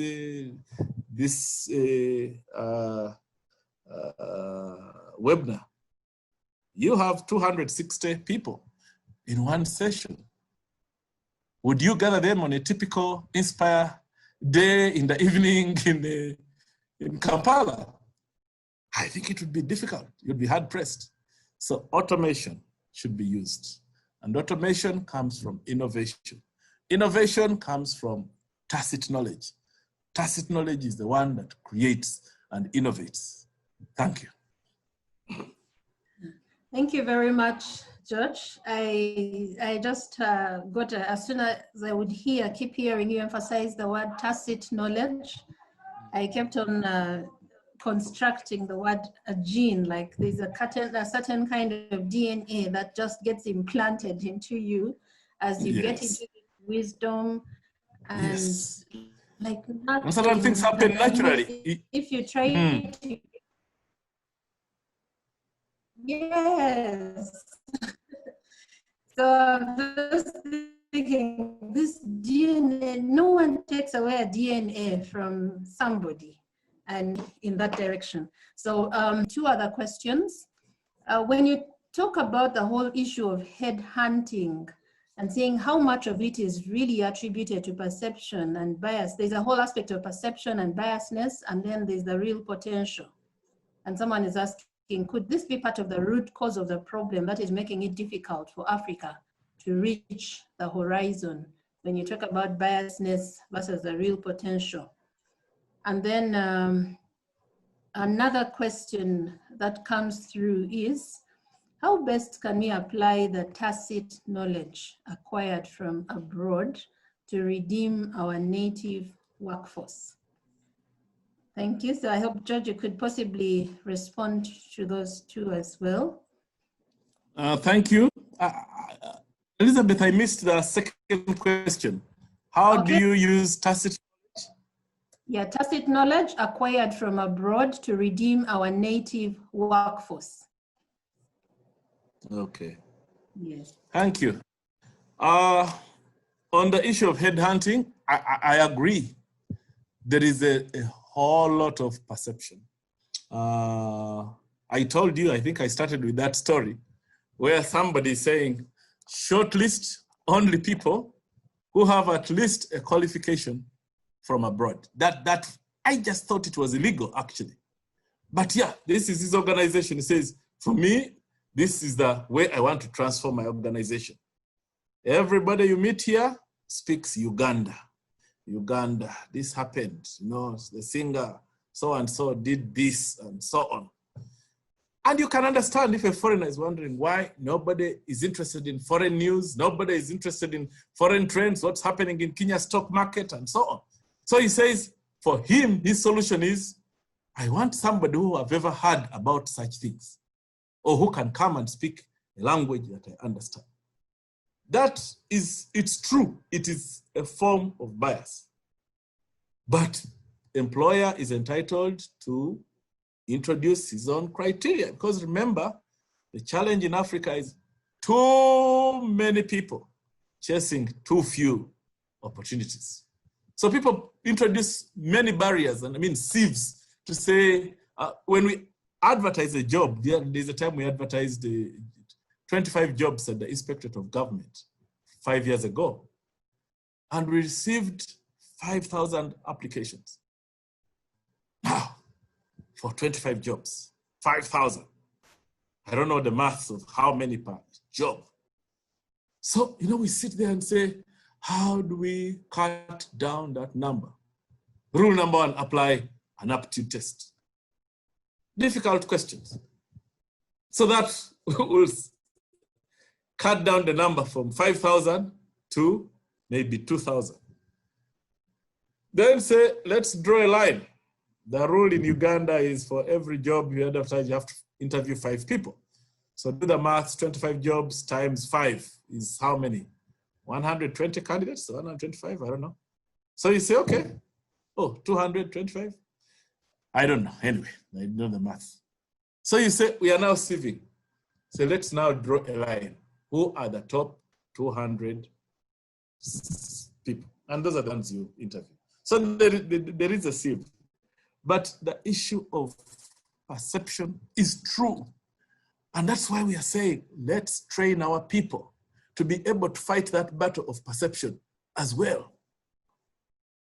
webinar, you have 260 people in one session. Would you gather them on a typical Inspire day in the evening in Kampala? I think it would be difficult. You'd be hard pressed. So automation should be used. And automation comes from innovation. Innovation comes from tacit knowledge. Tacit knowledge is the one that creates and innovates. Thank you. Thank you very much, George. I just got, as soon as I would keep hearing you emphasize the word tacit knowledge, I kept on constructing the word a gene, like there's a certain kind of DNA that just gets implanted into you as you get into wisdom and like And certain things happen naturally. If you try to, yes. So I'm just thinking, this DNA, no one takes away a DNA from somebody and in that direction. So two other questions. When you talk about the whole issue of headhunting and seeing how much of it is really attributed to perception and bias, there's a whole aspect of perception and biasness, and then there's the real potential. And someone is asking, could this be part of the root cause of the problem that is making it difficult for Africa to reach the horizon when you talk about biasness versus the real potential? And then another question that comes through is, how best can we apply the tacit knowledge acquired from abroad to redeem our native workforce? Thank you. So I hope, George, you could possibly respond to those two as well. Thank you. Elizabeth, I missed the second question. How do you use tacit knowledge? Yeah, tacit knowledge acquired from abroad to redeem our native workforce. Okay. Yes. Thank you. On the issue of headhunting, I agree. There is a whole lot of perception. I told you, I think I started with that story where somebody is saying, shortlist only people who have at least a qualification from abroad. That I just thought it was illegal, actually. But yeah, this is his organization. It says, for me, this is the way I want to transform my organization. Everybody you meet here speaks Uganda. Uganda, this happened, you know, the singer so-and-so did this and so on. And you can understand if a foreigner is wondering why nobody is interested in foreign news, nobody is interested in foreign trends, what's happening in Kenya stock market and so on. So he says, for him, his solution is, I want somebody who have ever heard about such things, or who can come and speak a language that I understand. That is, it's true, it is a form of bias. But employer is entitled to introduce his own criteria, because remember, the challenge in Africa is too many people chasing too few opportunities. So people introduce many barriers, and I mean sieves, to say, when we advertise a job, there's a time we advertised 25 jobs at the Inspectorate of Government 5 years ago, and we received 5,000 applications. Now, for 25 jobs, 5,000. I don't know the maths of how many per job. So, you know, we sit there and say, how do we cut down that number? Rule number one, apply an aptitude test. Difficult questions. So that will cut down the number from 5,000 to maybe 2,000. Then say, let's draw a line. The rule in Uganda is for every job you advertise, you have to interview 5 people. So do the maths, 25 jobs times 5 is how many? 120 candidates, 125, I don't know. So you say, okay, oh, 225? I don't know, anyway, I don't know the math. So you say, we are now sieving. So let's now draw a line. Who are the top 200 people? And those are the ones you interview. So there is a sieve. But the issue of perception is true. And that's why we are saying, let's train our people to be able to fight that battle of perception as well.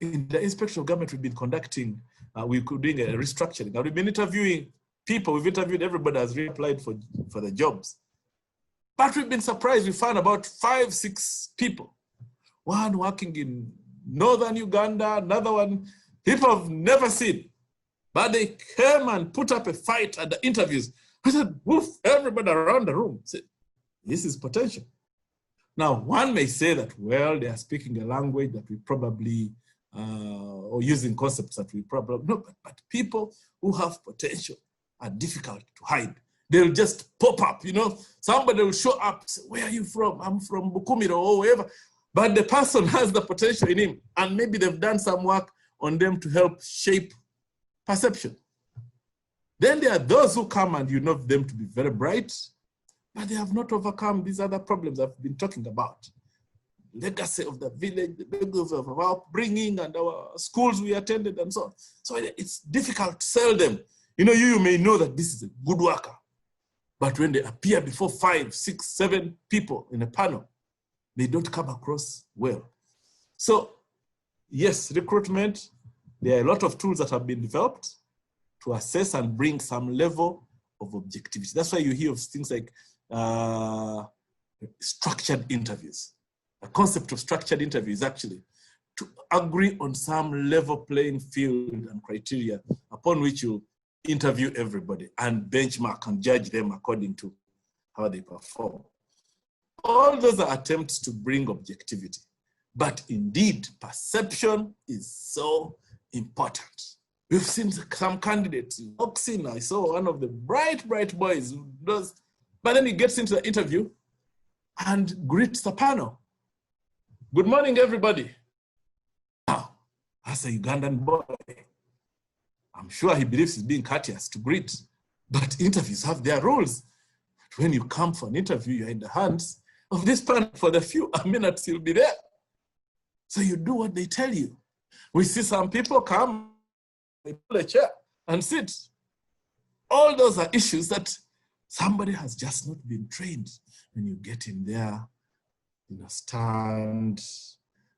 In the Inspection of Government, we've been conducting, we're doing a restructuring. And we've been interviewing people, we've interviewed everybody has reapplied for the jobs. But we've been surprised, we found about 5, 6 people. One working in northern Uganda, another one, people have never seen. But they came and put up a fight at the interviews. I said, woof, everybody around the room said, this is potential. Now, one may say that, well, they are speaking a language that we probably, or using concepts that we probably, no, but people who have potential are difficult to hide. They'll just pop up, you know, somebody will show up, say, where are you from? I'm from Bamugemeire or wherever. But the person has the potential in him, and maybe they've done some work on them to help shape perception. Then there are those who come and you know them to be very bright, but they have not overcome these other problems I've been talking about. Legacy of the village, the legacy of our upbringing and our schools we attended and so on. So it's difficult to sell them. You know, you may know that this is a good worker, but when they appear before 5, 6, 7 people in a panel, they don't come across well. So yes, recruitment, there are a lot of tools that have been developed to assess and bring some level of objectivity. That's why you hear of things like structured interviews. The concept of structured interviews actually to agree on some level playing field and criteria upon which you interview everybody and benchmark and judge them according to how they perform. All those are attempts to bring objectivity. But indeed, perception is so important. We've seen some candidates walks in. I saw one of the bright boys who does, but then he gets into the interview and greets the panel. Good morning, everybody. Now, as a Ugandan boy, I'm sure he believes he's being courteous to greet, but interviews have their rules. When you come for an interview, you're in the hands of this panel for the few minutes you'll be there. So you do what they tell you. We see some people come, they pull a chair and sit. All those are issues that somebody has just not been trained. When you get in there, you know, stand,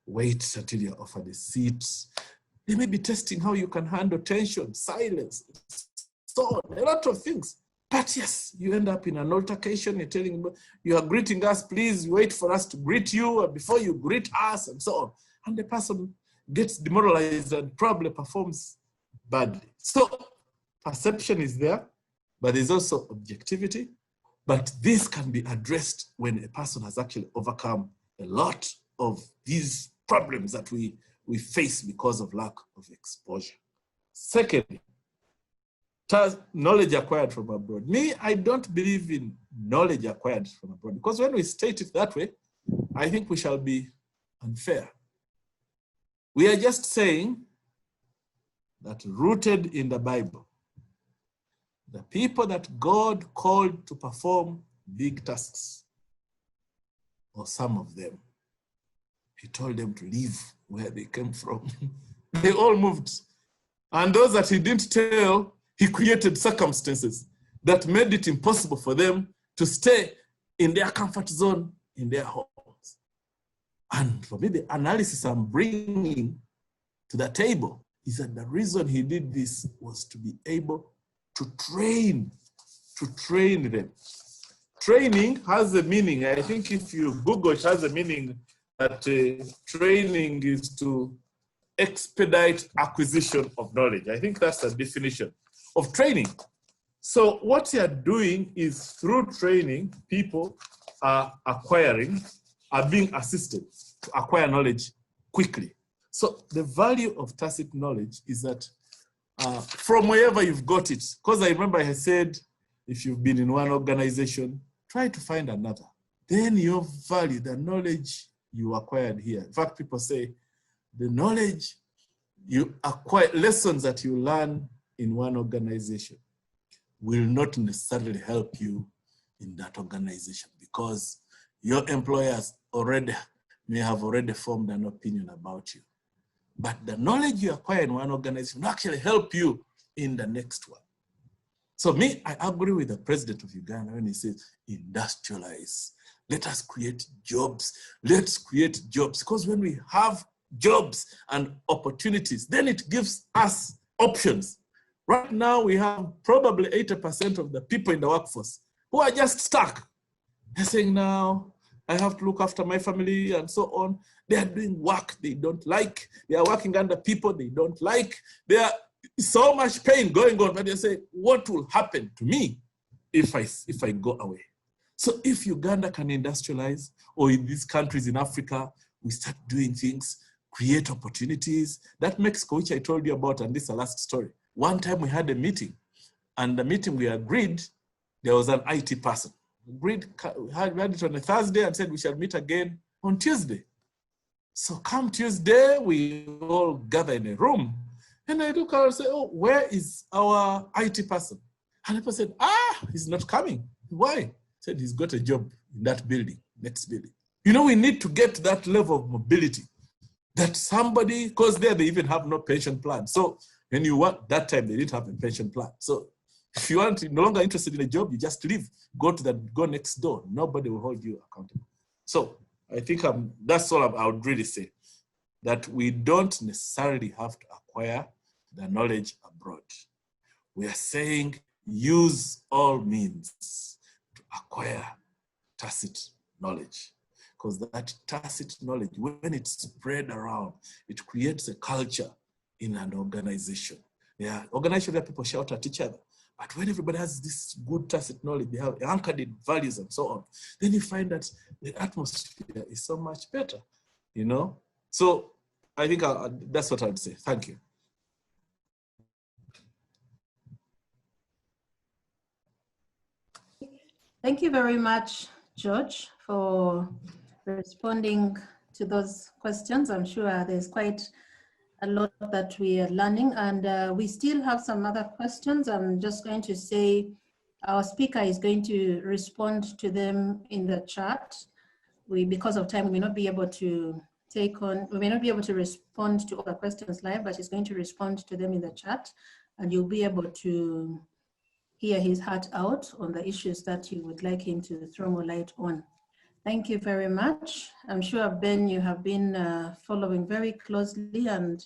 wait until you're offered a seat. They may be testing how you can handle tension, silence, so on, a lot of things. But yes, you end up in an altercation, you're telling them, you are greeting us, please wait for us to greet you before you greet us, and so on. And the person gets demoralized and probably performs badly. So perception is there, but there's also objectivity. But this can be addressed when a person has actually overcome a lot of these problems that we face because of lack of exposure. Secondly, knowledge acquired from abroad. Me, I don't believe in knowledge acquired from abroad, because when we state it that way, I think we shall be unfair. We are just saying that rooted in the Bible, the people that God called to perform big tasks, or some of them, he told them to leave where they came from. They all moved. And those that he didn't tell, he created circumstances that made it impossible for them to stay in their comfort zone, in their homes. And for me, the analysis I'm bringing to the table is that the reason he did this was to be able to train them. Training has a meaning. I think if you Google, it has a meaning that training is to expedite acquisition of knowledge. I think that's the definition of training. So what you're doing is through training, people are being assisted to acquire knowledge quickly. So the value of tacit knowledge is that from wherever you've got it, because I remember I said, if you've been in one organization, try to find another. Then your value, the knowledge you acquired here. In fact, people say the knowledge you acquire, lessons that you learn in one organization will not necessarily help you in that organization, because your employers may have already formed an opinion about you. But the knowledge you acquire in one organization will actually help you in the next one. So me, I agree with the president of Uganda when he says, industrialize. Let us create jobs. Let's create jobs. Because when we have jobs and opportunities, then it gives us options. Right now, we have probably 80% of the people in the workforce who are just stuck. They're saying, now, I have to look after my family and so on. They are doing work they don't like. They are working under people they don't like. There is so much pain going on, but they say, what will happen to me if I go away? So if Uganda can industrialize, or in these countries in Africa, we start doing things, create opportunities. That Mexico, which I told you about, and this is the last story. One time we had a meeting, and the meeting we agreed, there was an IT person. We had it on a Thursday and said we shall meet again on Tuesday. So come Tuesday, we all gather in a room. And I look around and say, oh, where is our IT person? And the person said, he's not coming. Why? He said he's got a job in that building, next building. You know, we need to get to that level of mobility that somebody, because there they even have no pension plan. So when you want, that time they didn't have a pension plan. So if you aren't no longer interested in a job, you just leave, go next door. Nobody will hold you accountable. So I think that's all I would really say, that we don't necessarily have to acquire the knowledge abroad. We are saying use all means to acquire tacit knowledge, because that tacit knowledge, when it's spread around, it creates a culture in an organization. Yeah, organizations where people shout at each other. But when everybody has this good tacit knowledge, they have anchored in values and so on, then you find that the atmosphere is so much better, you know? So I think that's what I would say. Thank you. Thank you very much, George, for responding to those questions. I'm sure there's quite a lot that we are learning, and we still have some other questions. I'm just going to say our speaker is going to respond to them in the chat. Because of time, we may not be able to respond to all the questions live, but he's going to respond to them in the chat, and you'll be able to hear his heart out on the issues that you would like him to throw more light on. Thank you very much. I'm sure, Ben, you have been following very closely, and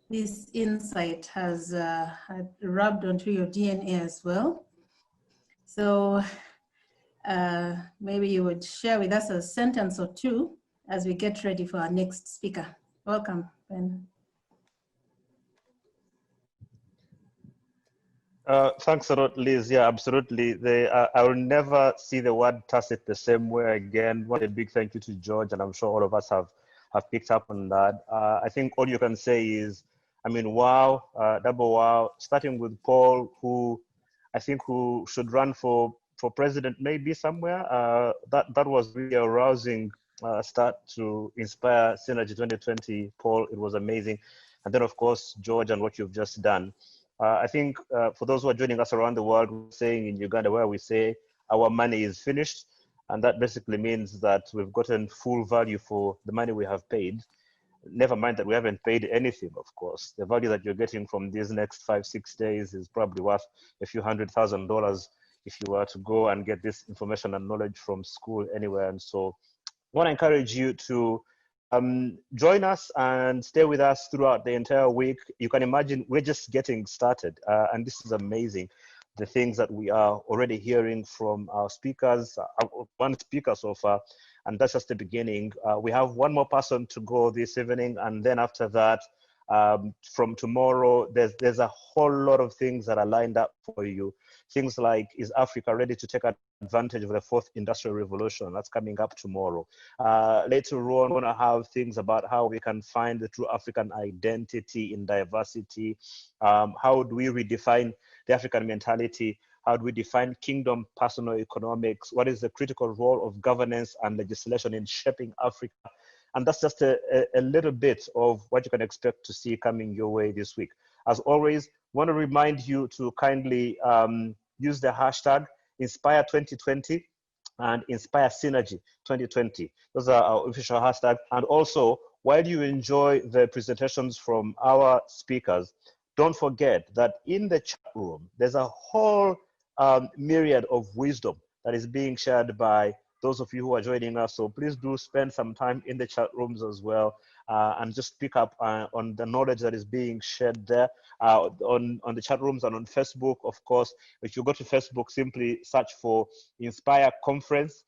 this insight has rubbed onto your DNA as well. So maybe you would share with us a sentence or two as we get ready for our next speaker. Welcome, Ben. Thanks a lot, Liz. Yeah, absolutely. I will never see the word tacit the same way again. What a big thank you to George, and I'm sure all of us have picked up on that. I think all you can say is, I mean, wow, double wow, starting with Paul, who I think who should run for president maybe somewhere. That was really a rousing start to inspire Synergy 2020, Paul. It was amazing. And then, of course, George, and what you've just done. I think for those who are joining us around the world, we're saying in Uganda where we say our money is finished, and that basically means that we've gotten full value for the money we have paid. Never mind that we haven't paid anything, of course. The value that you're getting from these next 5-6 days is probably worth a few $100,000 if you were to go and get this information and knowledge from school anywhere. And so I want to encourage you to join us and stay with us throughout the entire week. You can imagine we're just getting started, and this is amazing. The things that we are already hearing from our speakers, one speaker so far, and that's just the beginning. We have one more person to go this evening, and then after that, from tomorrow, there's a whole lot of things that are lined up for you. Things like, is Africa ready to take advantage of the fourth industrial revolution? That's coming up tomorrow. Later on, we're going to have things about how we can find the true African identity in diversity. How do we redefine the African mentality? How do we define kingdom personal economics? What is the critical role of governance and legislation in shaping Africa? And that's just a little bit of what you can expect to see coming your way this week. As always, want to remind you to kindly use the hashtag Inspire2020 and Inspire Synergy 2020. Those are our official hashtags. And also, while you enjoy the presentations from our speakers, don't forget that in the chat room, there's a whole myriad of wisdom that is being shared by those of you who are joining us. So please do spend some time in the chat rooms as well, and just pick up on the knowledge that is being shared there on the chat rooms and on Facebook. Of course, if you go to Facebook, simply search for Inspire Conference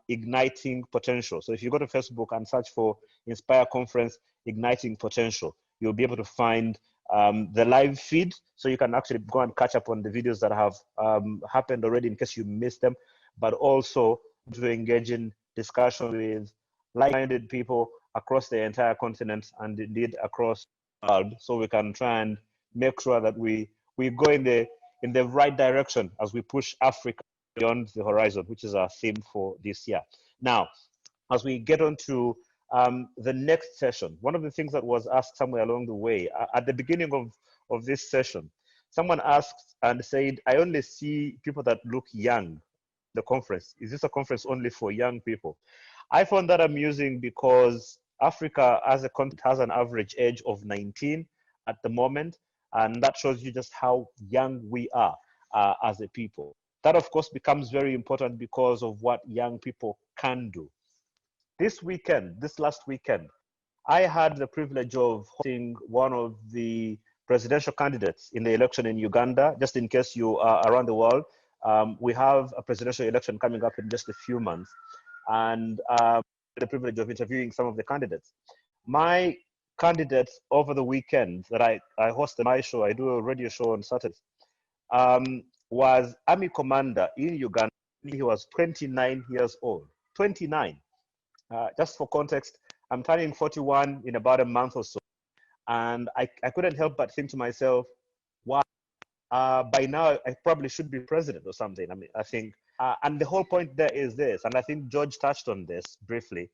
Igniting Potential. So if you go to Facebook and search for Inspire Conference Igniting Potential, you'll be able to find the live feed, so you can actually go and catch up on the videos that have happened already in case you missed them, but also to engage in discussion with like-minded people across the entire continent and indeed across the world, so we can try and make sure that we go in the right direction as we push Africa beyond the horizon, which is our theme for this year. Now, as we get on to the next session. One of the things that was asked somewhere along the way, at the beginning of this session, someone asked and said, I only see people that look young, the conference. Is this a conference only for young people? I found that amusing because Africa as a continent has an average age of 19 at the moment. And that shows you just how young we are as a people. That, of course, becomes very important because of what young people can do. This last weekend, I had the privilege of hosting one of the presidential candidates in the election in Uganda. Just in case you are around the world, we have a presidential election coming up in just a few months. And the privilege of interviewing some of the candidates. My candidates over the weekend that I hosted my show, I do a radio show on Saturdays, was Army Commander in Uganda. He was 29 years old, 29. Just for context, I'm turning 41 in about a month or so. And I couldn't help but think to myself, wow, by now I probably should be president or something. I mean, I think, and the whole point there is this, and I think George touched on this briefly,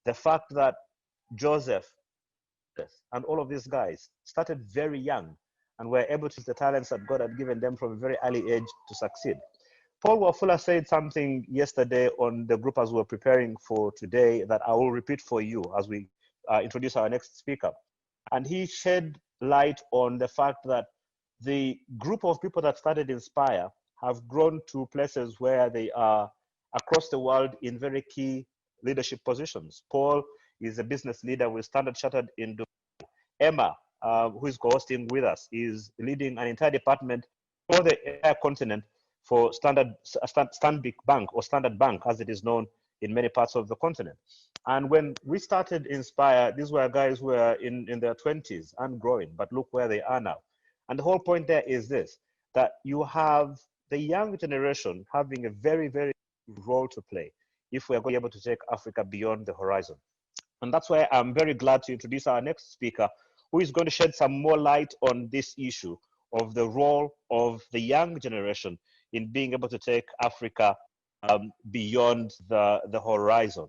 the fact that Joseph and all of these guys started very young and were able to use the talents that God had given them from a very early age to succeed. Paul Wafula said something yesterday on the group as we were preparing for today that I will repeat for you as we introduce our next speaker. And he shed light on the fact that the group of people that started Inspire have grown to places where they are across the world in very key leadership positions. Paul is a business leader with Standard Chartered in Dubai. Emma, who is co-hosting with us, is leading an entire department for the entire continent for Stanbic Bank, or Standard Bank as it is known in many parts of the continent. And when we started Inspire, these were guys who were in their 20s and growing, but look where they are now. And the whole point there is this, that you have the young generation having a very, very role to play if we're going to be able to take Africa beyond the horizon. And that's why I'm very glad to introduce our next speaker, who is going to shed some more light on this issue of the role of the young generation in being able to take Africa beyond the horizon.